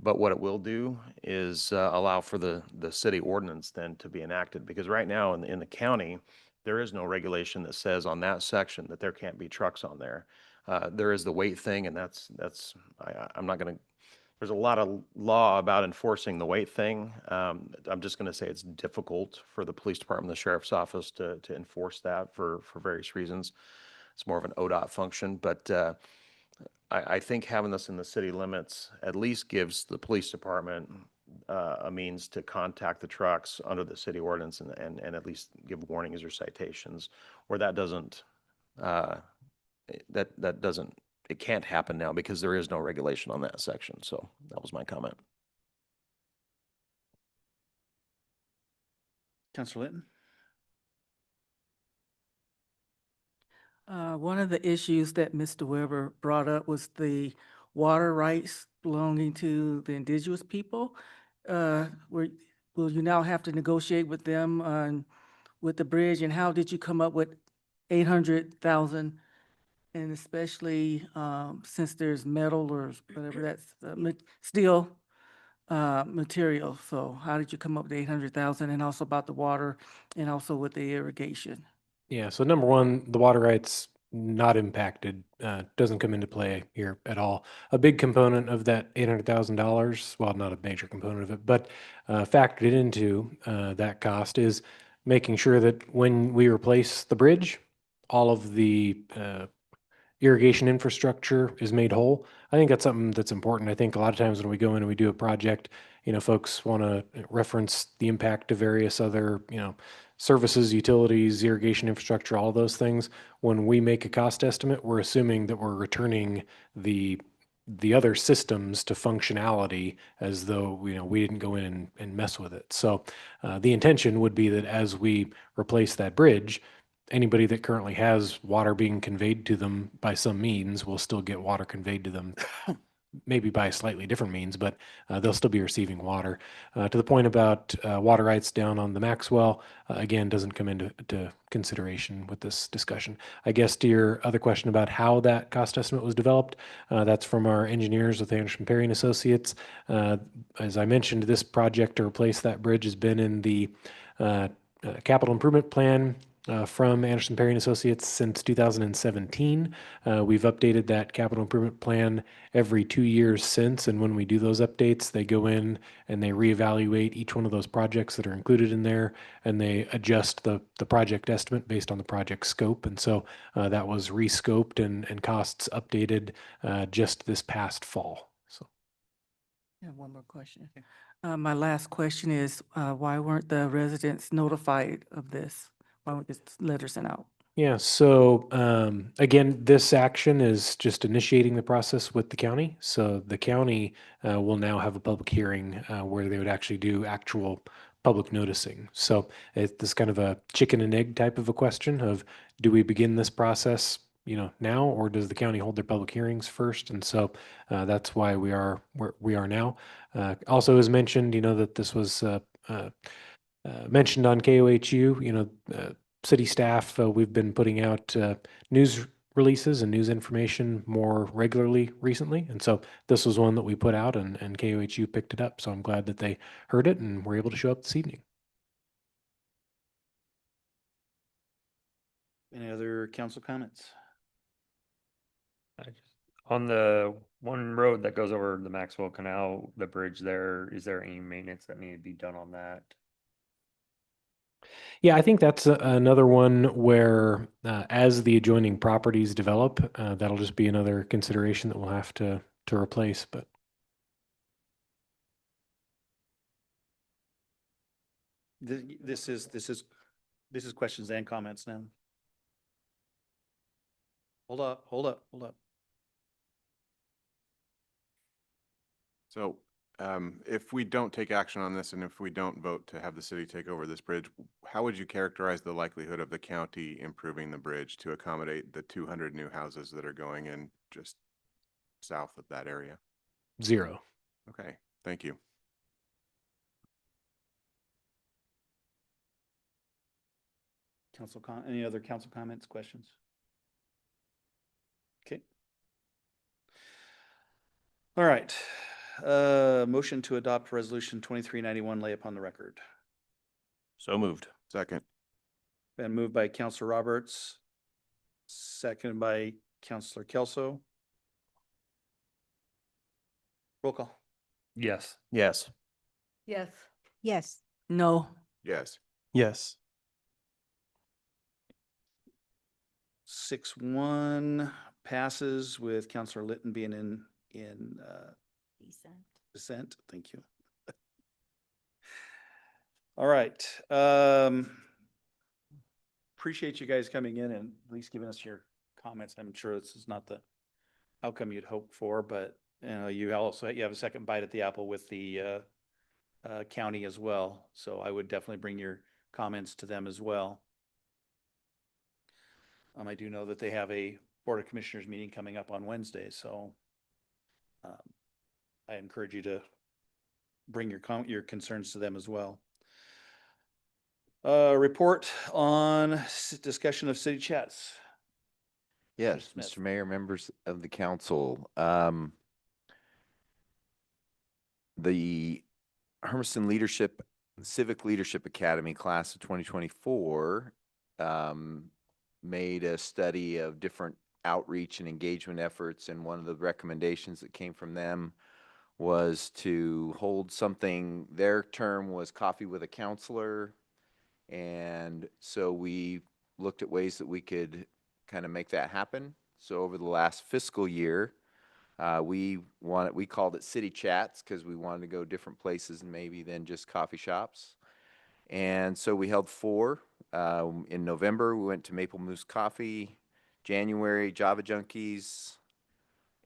but what it will do is allow for the city ordinance then to be enacted, because right now in the county, there is no regulation that says on that section that there can't be trucks on there. There is the weight thing, and I'm not going to, there's a lot of law about enforcing the weight thing. I'm just going to say it's difficult for the police department, the sheriff's office to enforce that for various reasons. It's more of an ODOT function, but I think having this in the city limits at least gives the police department a means to contact the trucks under the city ordinance and at least give warnings or citations, where that doesn't, that doesn't, it can't happen now because there is no regulation on that section. So that was my comment. Councilor Linton? One of the issues that Mr. Weber brought up was the water rights belonging to the indigenous people. Will you now have to negotiate with them on, with the bridge, and how did you come up with 800,000? And especially, since there's metal or whatever that's, steel, material. So how did you come up with 800,000, and also about the water and also with the irrigation? Yeah, so number one, the water rights not impacted, doesn't come into play here at all. A big component of that $800,000, well, not a major component of it, but factored into that cost is making sure that when we replace the bridge, all of the irrigation infrastructure is made whole. I think that's something that's important. I think a lot of times when we go in and we do a project, folks want to reference the impact of various other, services, utilities, irrigation infrastructure, all of those things. When we make a cost estimate, we're assuming that we're returning the other systems to functionality as though, we didn't go in and mess with it. So the intention would be that as we replace that bridge, anybody that currently has water being conveyed to them by some means will still get water conveyed to them, maybe by a slightly different means, but they'll still be receiving water. To the point about water rights down on the Maxwell, again, doesn't come into consideration with this discussion. I guess to your other question about how that cost estimate was developed, that's from our engineers with Anderson Perry and Associates. As I mentioned, this project to replace that bridge has been in the capital improvement plan from Anderson Perry and Associates since 2017. We've updated that capital improvement plan every 2 years since, and when we do those updates, they go in and they reevaluate each one of those projects that are included in there, and they adjust the project estimate based on the project scope. And so that was rescoped and costs updated just this past fall. So. I have one more question. My last question is, why weren't the residents notified of this? Why weren't this letter sent out? Yeah, so again, this action is just initiating the process with the county. So the county will now have a public hearing where they would actually do actual public noticing. So it's kind of a chicken and egg type of a question of, do we begin this process, now, or does the county hold their public hearings first? And so that's why we are where we are now. Also, as mentioned, that this was mentioned on KOHU, city staff, we've been putting out news releases and news information more regularly recently. And so this was one that we put out and KOHU picked it up. So I'm glad that they heard it and were able to show up this evening. Any other council comments? On the one road that goes over the Maxwell Canal, the bridge there, is there any maintenance that needed to be done on that? Yeah, I think that's another one where as the adjoining properties develop, that'll just be another consideration that we'll have to replace. But This is questions and comments now. Hold up. So if we don't take action on this and if we don't vote to have the city take over this bridge, how would you characterize the likelihood of the county improving the bridge to accommodate the 200 new houses that are going in just south of that area? 0. Okay, thank you. Any other council comments, questions? Okay. All right. Motion to adopt resolution 2391 lay upon the record. So moved. Second. Been moved by Councilor Roberts, seconded by Counselor Kelso. Roll call. Yes. Yes. Yes. Yes. No. Yes. Yes. 6-1 passes with Counselor Litton being in Decent. dissent. Thank you. All right. Appreciate you guys coming in and at least giving us your comments. I'm sure this is not the outcome you'd hoped for, but you also have a second bite at the apple with the county as well. So I would definitely bring your comments to them as well. I do know that they have a Board of Commissioners meeting coming up on Wednesday, so I encourage you to bring your concerns to them as well. Report on discussion of city chats. Yes, Smith. Mr. Mayor, members of the council. The Hermiston Civic Leadership Academy class of 2024 made a study of different outreach and engagement efforts, and one of the recommendations that came from them was to hold something. Their term was Coffee with a Counselor, and so we looked at ways that we could kind of make that happen. So over the last fiscal year, we called it City Chats because we wanted to go different places and maybe than just coffee shops. And so we held 4. In November, we went to Maple Moose Coffee. January, Java Junkies.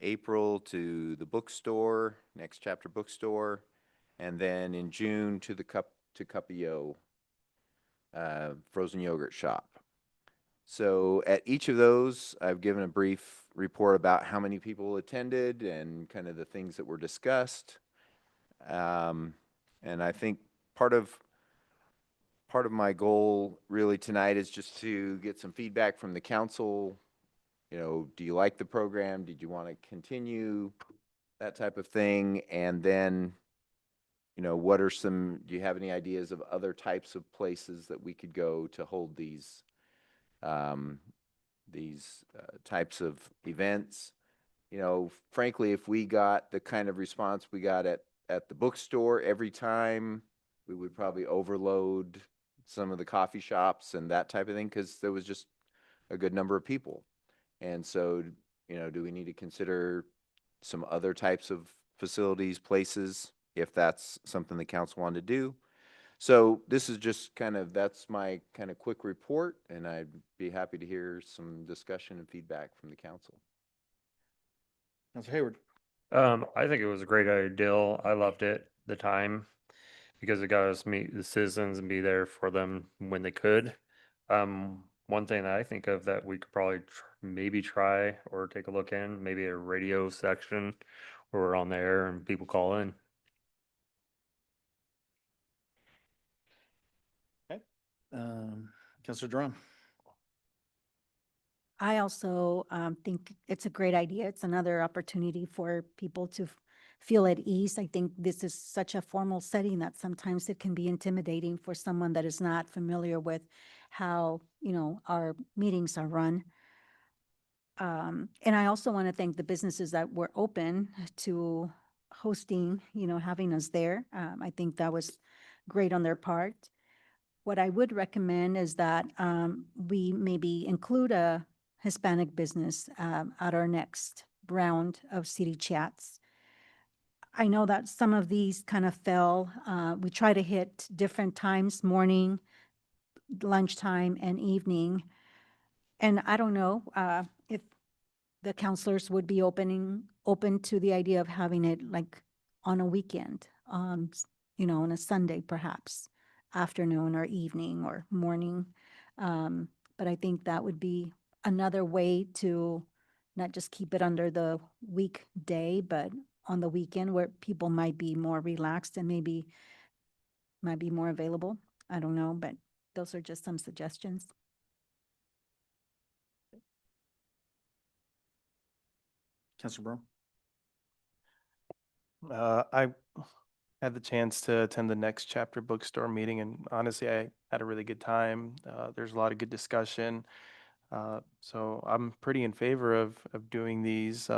April to the bookstore, Next Chapter Bookstore. And then in June to the Cup-O, frozen yogurt shop. So at each of those, I've given a brief report about how many people attended and kind of the things that were discussed. And I think part of my goal really tonight is just to get some feedback from the council. Do you like the program? Did you want to continue? That type of thing. And then, do you have any ideas of other types of places that we could go to hold these types of events? Frankly, if we got the kind of response we got at the bookstore every time, we would probably overload some of the coffee shops and that type of thing because there was just a good number of people. And so, do we need to consider some other types of facilities, places, if that's something the council wanted to do? So this is just that's my kind of quick report, and I'd be happy to hear some discussion and feedback from the council. Councilor Hayward. I think it was a great idea. I loved it, the time, because it got us to meet the citizens and be there for them when they could. One thing that I think of that we could probably maybe try or take a look in, maybe a radio section where we're on the air and people call in. Okay. Councilor Drum. I also think it's a great idea. It's another opportunity for people to feel at ease. I think this is such a formal setting that sometimes it can be intimidating for someone that is not familiar with how, our meetings are run. And I also want to thank the businesses that were open to hosting, having us there. I think that was great on their part. What I would recommend is that we maybe include a Hispanic business at our next round of city chats. I know that some of these kind of fell. We try to hit different times, morning, lunchtime, and evening. And I don't know if the counselors would be open to the idea of having it like on a weekend, on a Sunday perhaps, afternoon or evening or morning. But I think that would be another way to not just keep it under the weekday, but on the weekend where people might be more relaxed and maybe might be more available. I don't know, but those are just some suggestions. Councilor Brown. I had the chance to attend the Next Chapter Bookstore meeting, and honestly, I had a really good time. There's a lot of good discussion. So I'm pretty in favor of doing these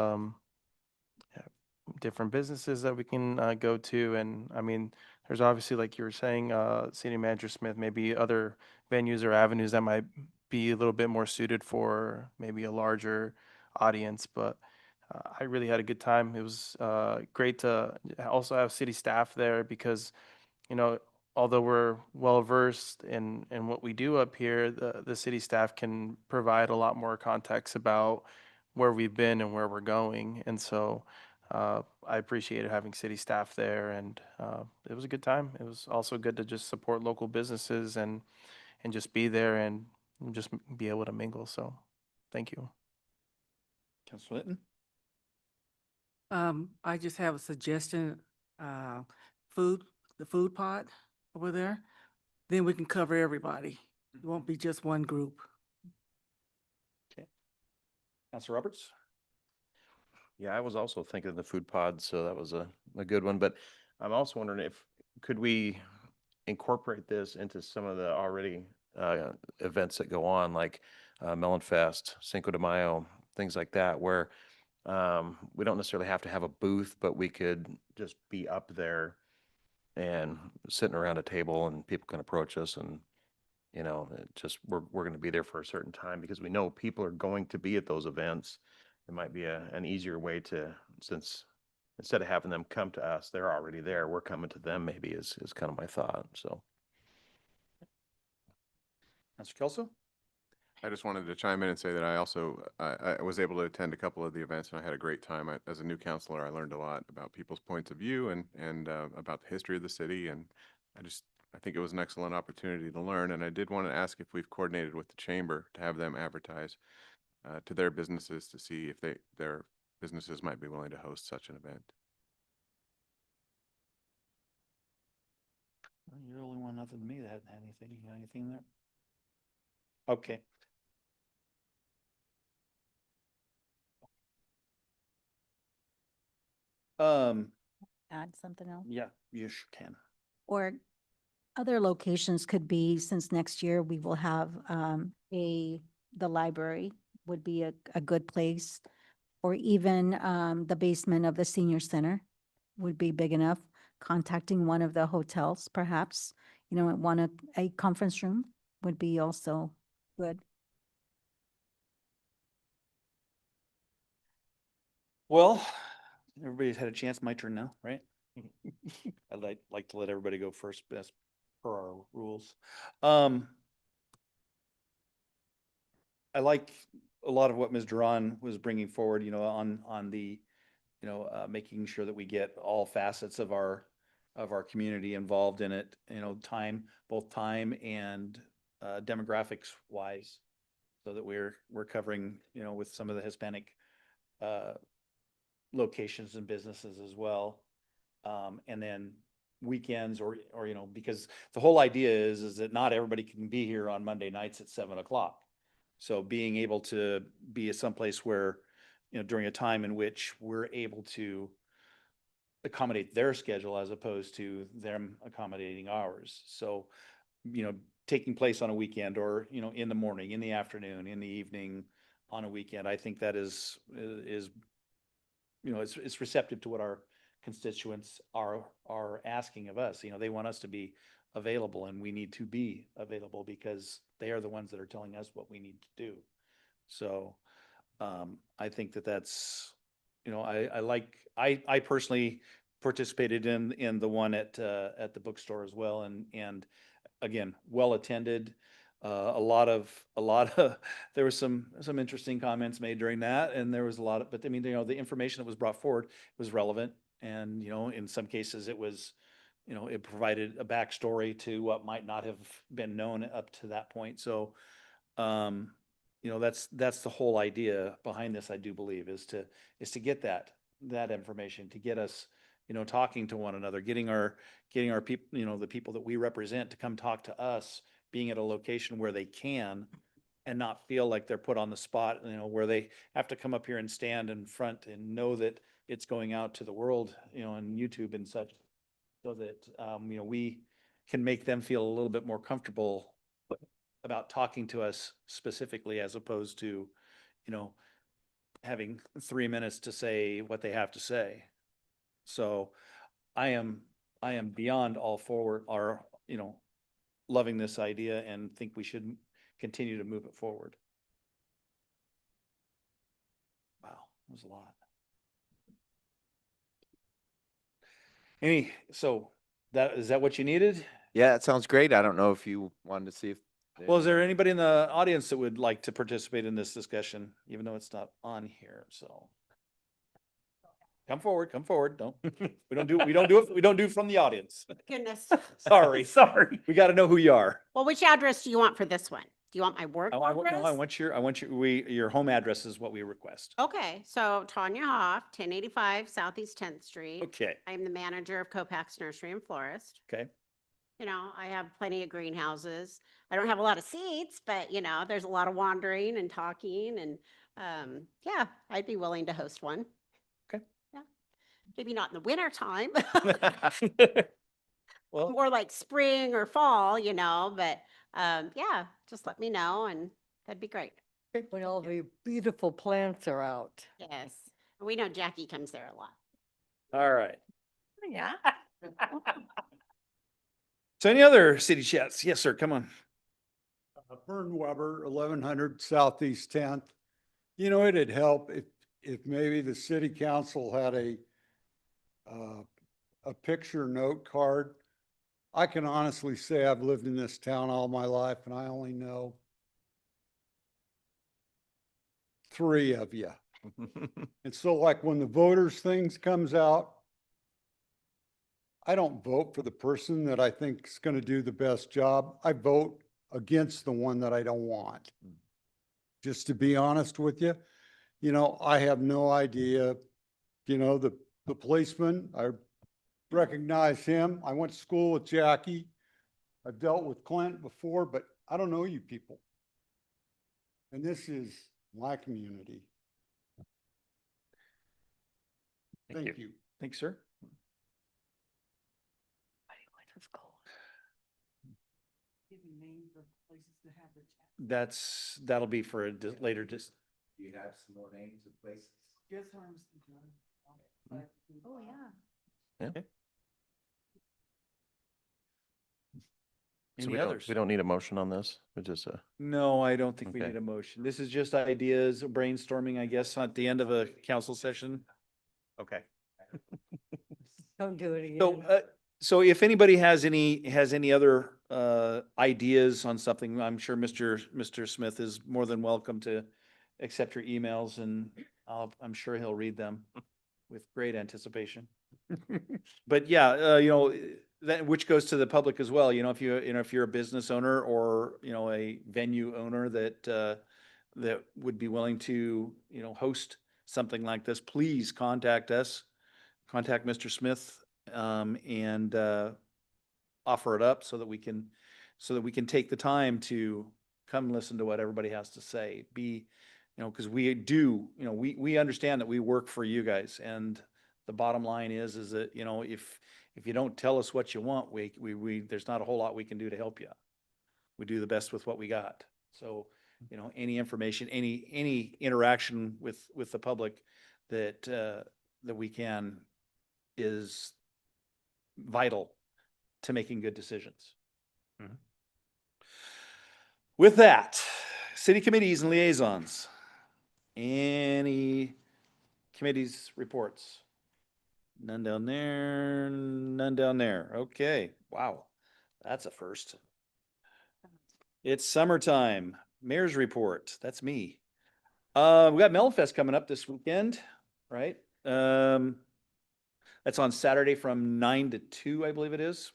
different businesses that we can go to. And I mean, there's obviously, like you were saying, City Manager Smith, maybe other venues or avenues that might be a little bit more suited for maybe a larger audience. But I really had a good time. It was great to also have city staff there because, you know, although we're well versed in what we do up here, the city staff can provide a lot more context about where we've been and where we're going. And so I appreciated having city staff there, and it was a good time. It was also good to just support local businesses and just be there and just be able to mingle. So thank you. Councilor Linton? I just have a suggestion, the food pot over there, then we can cover everybody. It won't be just one group. Okay. Councilor Roberts? Yeah, I was also thinking of the food pod, so that was a good one. But I'm also wondering could we incorporate this into some of the already events that go on, like Melon Fest, Cinco de Mayo, things like that, where we don't necessarily have to have a booth, but we could just be up there and sitting around a table, and people can approach us, and we're going to be there for a certain time because we know people are going to be at those events. It might be an easier way to, since instead of having them come to us, they're already there. We're coming to them, maybe is kind of my thought. So. Councilor Kelso? I just wanted to chime in and say that I also, I was able to attend a couple of the events and I had a great time. As a new counselor, I learned a lot about people's points of view and about the history of the city. And I think it was an excellent opportunity to learn. And I did want to ask if we've coordinated with the chamber to have them advertise to their businesses to see if their businesses might be willing to host such an event. You're the only one other than me that hadn't had anything. You got anything there? Okay. Add something else? Yeah, you sure can. Or other locations could be, since next year we will have the library would be a good place. Or even the basement of the senior center would be big enough. Contacting one of the hotels, perhaps, a conference room would be also good. Well, everybody's had a chance. My turn now, right? I'd like to let everybody go first, best per our rules. I like a lot of what Ms. Duran was bringing forward, on the, making sure that we get all facets of our community involved in it, both time and demographics wise, so that we're covering, with some of the Hispanic locations and businesses as well. And then weekends or, because the whole idea is that not everybody can be here on Monday nights at 7:00. So being able to be at someplace where, during a time in which we're able to accommodate their schedule as opposed to them accommodating ours. So, taking place on a weekend or, in the morning, in the afternoon, in the evening, on a weekend, I think that is, it's receptive to what our constituents are asking of us. They want us to be available, and we need to be available because they are the ones that are telling us what we need to do. So I think that's, I personally participated in the one at the bookstore as well, and again, well attended. A lot of there was some interesting comments made during that, and there was a lot of, but I mean, the information that was brought forward was relevant, and in some cases it was, it provided a backstory to what might not have been known up to that point. So that's the whole idea behind this, I do believe, is to get that information, to get us, talking to one another, getting our people, the people that we represent to come talk to us, being at a location where they can and not feel like they're put on the spot, where they have to come up here and stand in front and know that it's going out to the world, on YouTube and such, so that, we can make them feel a little bit more comfortable about talking to us specifically as opposed to, you know, having 3 minutes to say what they have to say. So I am beyond all forward, or, you know, loving this idea and think we should continue to move it forward. Wow, that was a lot. So is that what you needed? Yeah, it sounds great. I don't know if you wanted to see if. Well, is there anybody in the audience that would like to participate in this discussion, even though it's not on here? So come forward, come forward. We don't do from the audience. Goodness. Sorry. Sorry. We got to know who you are. Well, which address do you want for this one? Do you want my work No, address? I want your home address is what we request. Okay, so Tanya Hoff, 1085 Southeast 10th Street. Okay, I'm the manager of Copax Nursery and Florist. okay. You know, I have plenty of greenhouses. I don't have a lot of seats, but you know, there's a lot of wandering and talking and yeah, I'd be willing to host one. Okay. Yeah. Maybe not in the winter time. Well, More like spring or fall, you know, but yeah, just let me know and that'd be great. When all the beautiful plants are out. Yes. We know Jackie comes there a lot. all right. Yeah. So any other city chats? Yes, sir. Come on. Vern Weber, 1100 Southeast 10th. You know, it'd help if maybe the city council had a picture note card. I can honestly say I've lived in this town all my life and I only know 3 of you. And so like when the voters things comes out, I don't vote for the person that I think is going to do the best job. I vote against the one that I don't want. Just to be honest with you, you know, I have no idea, you know, the policeman, I recognize him. I went to school with Jackie. I've dealt with Clint before, but I don't know you people. And this is my community. Thank you. Thanks, sir. That'll be for a later. Do you have some more names of places? Oh, yeah. Okay. So Any we don't- others? We don't need a motion on this. We just, No, I don't think we Okay. need a motion. This is just ideas, brainstorming, I guess, at the end of a council session. Okay. Don't do it So, again. so if anybody has any other, ideas on something, I'm sure Mr. Smith is more than welcome to accept your emails and I'm sure he'll read them with great anticipation. But yeah, you know, that, which goes to the public as well, you know, if you're a business owner or, you know, a venue owner that would be willing to, you know, host something like this, please contact us, contact Mr. Smith, and offer it up so that we can take the time to come listen to what everybody has to say. You know, because we do, you know, we understand that we work for you guys, and the bottom line is that, you know, if you don't tell us what you want, we there's not a whole lot we can do to help you. We do the best with what we got. So, you know, any information, any interaction with the public that we can is vital to making good decisions. Mhm. With that, city committees and liaisons. Any committees reports? None down there, none down there. Okay, wow, that's a first. It's summertime. Mayor's report, that's me. We got Melonfest coming up this weekend, right? That's on Saturday from 9 to 2, I believe it is.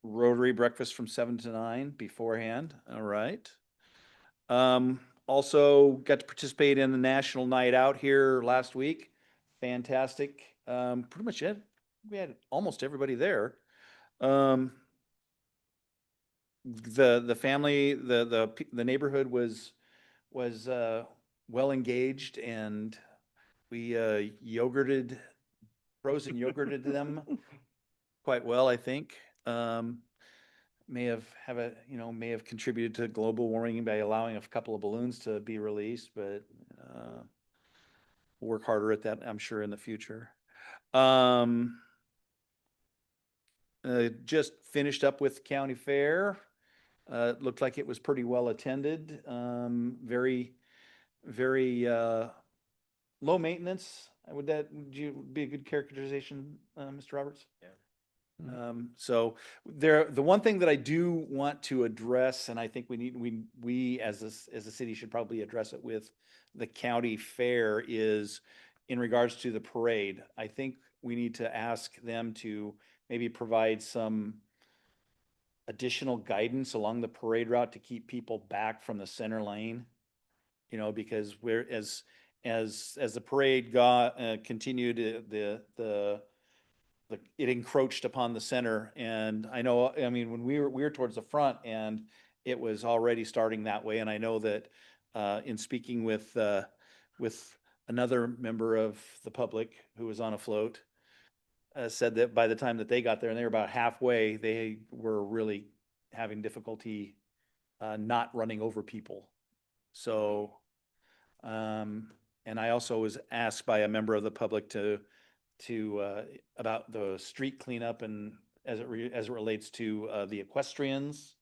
Rotary breakfast from 7 to 9 beforehand. All right. Also got to participate in the National Night Out here last week. Fantastic. Pretty much we had almost everybody there. The family, the neighborhood was well engaged, and we frozen yogurted them quite well, I think. may have contributed to global warming by allowing a couple of balloons to be released, but we'll work harder at that, I'm sure, in the future. Just finished up with county fair. It looked like it was pretty well attended. Very low maintenance. Would be a good characterization, Mr. Roberts? Yeah. So the one thing that I do want to address, and I think we as a city should probably address it with the county fair, is in regards to the parade. I think we need to ask them to maybe provide some additional guidance along the parade route to keep people back from the center lane. Because as the parade continued, it encroached upon the center, and when we were towards the front, and it was already starting that way. And I know that in speaking with another member of the public who was on a float, said that by the time that they got there and they were about halfway, they were really having difficulty not running over people. So, and I also was asked by a member of the public to about the street cleanup and as it relates to the equestrians.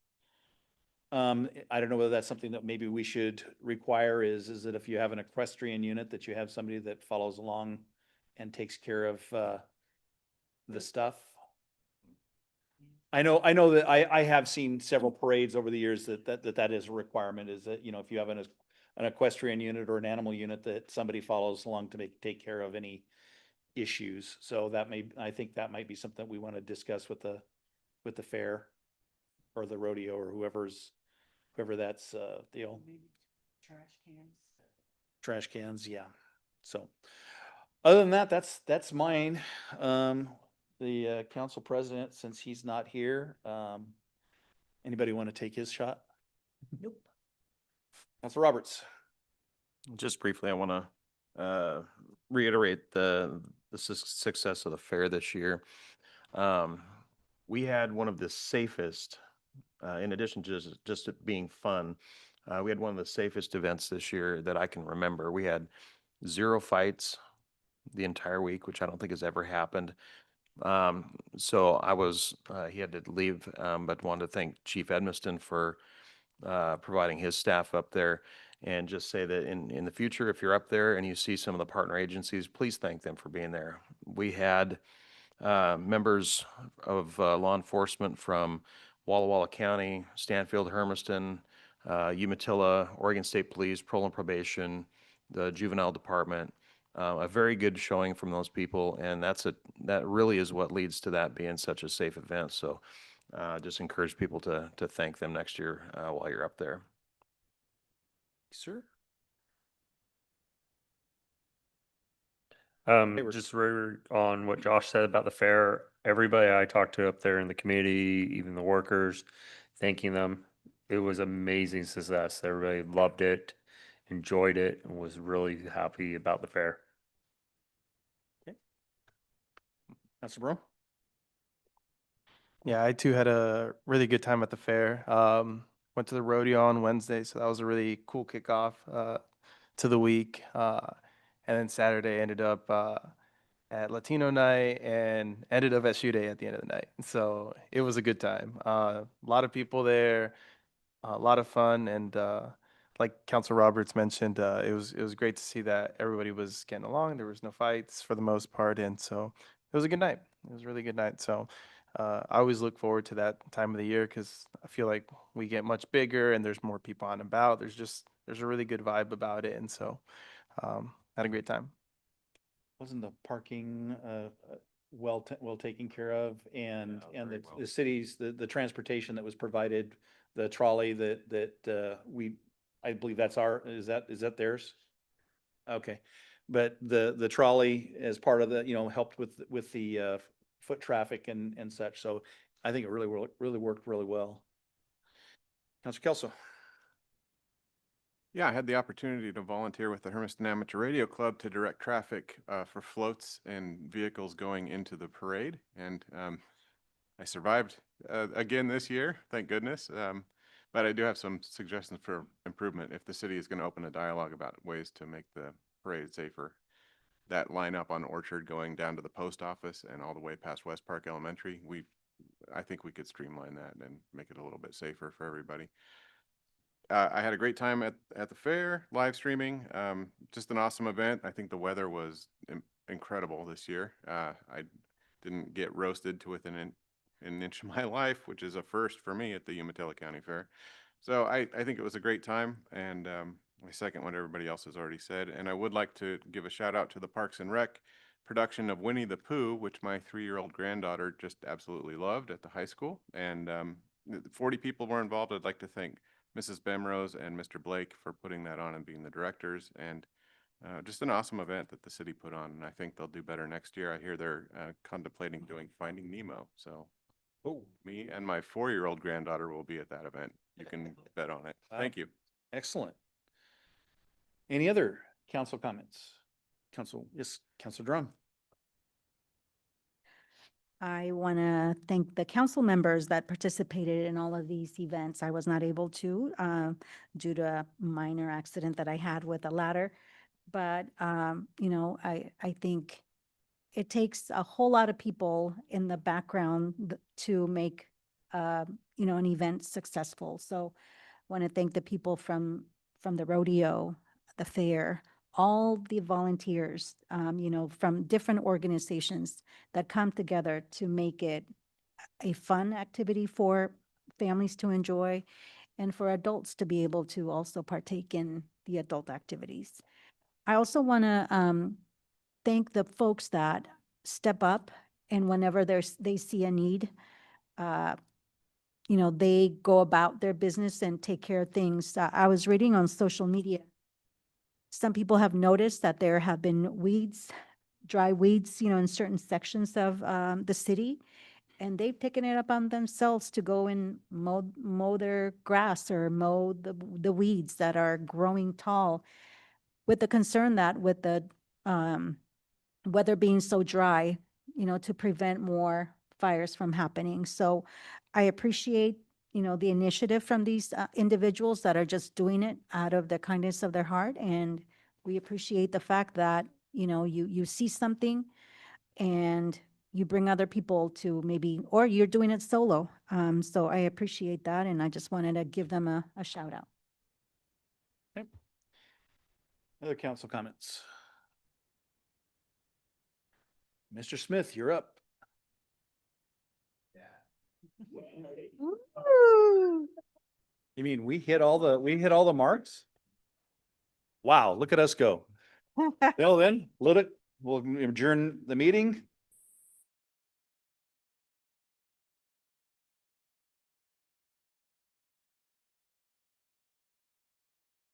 I don't know whether that's something that maybe we should require is that if you have an equestrian unit, that you have somebody that follows along and takes care of the stuff. I know that I have seen several parades over the years that is a requirement, is that, if you have an equestrian unit or an animal unit, that somebody follows along to take care of any issues. So I think that might be something we want to discuss with the fair or the rodeo or whoever that's deal. Trash cans, yeah. So other than that, that's mine. The council president, since he's not here, anybody want to take his shot? Nope. Council Roberts. Just briefly, I want to reiterate the success of the fair this year. We had one of the safest, in addition to just it being fun, we had one of the safest events this year that I can remember. We had 0 fights the entire week, which I don't think has ever happened. So he had to leave, but wanted to thank Chief Hermiston for providing his staff up there, and just say that in the future, if you're up there and you see some of the partner agencies, please thank them for being there. We had members of law enforcement from Walla Walla County, Stanfield, Hermiston, Umatilla, Oregon State Police, Parole and Probation, the Juvenile Department. A very good showing from those people, and that really is what leads to that being such a safe event. So just encourage people to thank them next year while you're up there. Sir? Just on what Josh said about the fair, everybody I talked to up there in the community, even the workers, thanking them. It was amazing success. Everybody loved it, enjoyed it, and was really happy about the fair. Okay. Councilor Brown? Yeah, I too had a really good time at the fair. Went to the rodeo on Wednesday, so that was a really cool kickoff to the week. And then Saturday ended up at Latino night and ended up at shoe day at the end of the night. So it was a good time. A lot of people there, a lot of fun, and like Council Roberts mentioned, it was great to see that everybody was getting along. There was no fights for the most part, and so it was a good night. It was a really good night. So I always look forward to that time of the year because I feel like we get much bigger and there's more people on and about. There's a really good vibe about it, and so had a great time. Wasn't the parking well taken care of, and the cities, the transportation that was provided, the trolley that I believe that's is that theirs? Okay, but the trolley as part of the, helped with the foot traffic and such. So I think it really worked really well. Councilor Kelso. Yeah, I had the opportunity to volunteer with the Hermiston Amateur Radio Club to direct traffic for floats and vehicles going into the parade. And I survived again this year, thank goodness. But I do have some suggestions for improvement if the city is going to open a dialogue about ways to make the parade safer. That lineup on Orchard going down to the post office and all the way past West Park Elementary, I think we could streamline that and make it a little bit safer for everybody. I had a great time at the fair, live streaming. Just an awesome event. I think the weather was incredible this year. I didn't get roasted to within an inch of my life, which is a first for me at the Umatilla County Fair. So I think it was a great time, and I second what everybody else has already said. And I would like to give a shout out to the Parks and Rec production of Winnie the Pooh, which my 3-year-old granddaughter just absolutely loved at the high school. And 40 people were involved. I'd like to thank Mrs. Bemrose and Mr. Blake for putting that on and being the directors. And just an awesome event that the city put on. And I think they'll do better next year. I hear they're contemplating doing Finding Nemo. So me and my 4-year-old granddaughter will be at that event. You can bet on it. Wow. Thank you. Excellent. Any other council comments? Yes, Council Drum. I want to thank the council members that participated in all of these events. I was not able to due to a minor accident that I had with a ladder. But, you know, I think it takes a whole lot of people in the background to make, you know, an event successful. So want to thank the people from the rodeo, the fair, all the volunteers, you know, from different organizations that come together to make it a fun activity for families to enjoy and for adults to be able to also partake in the adult activities. I also want to thank the folks that step up and whenever they see a need, you know, they go about their business and take care of things. I was reading on social media. Some people have noticed that there have been weeds, dry weeds, you know, in certain sections of the city. And they've taken it up on themselves to go and mow their grass or mow the weeds that are growing tall, with the concern that with the weather being so dry, you know, to prevent more fires from happening. So I appreciate, you know, the initiative from these individuals that are just doing it out of the kindness of their heart. And we appreciate the fact that, you know, you see something and you bring other people to maybe, or you're doing it solo. So I appreciate that. And I just wanted to give them a shout out. Other council comments? Mr. Smith, you're up. You mean we hit all the marks? Wow, look at us go. Well then, we'll adjourn the meeting.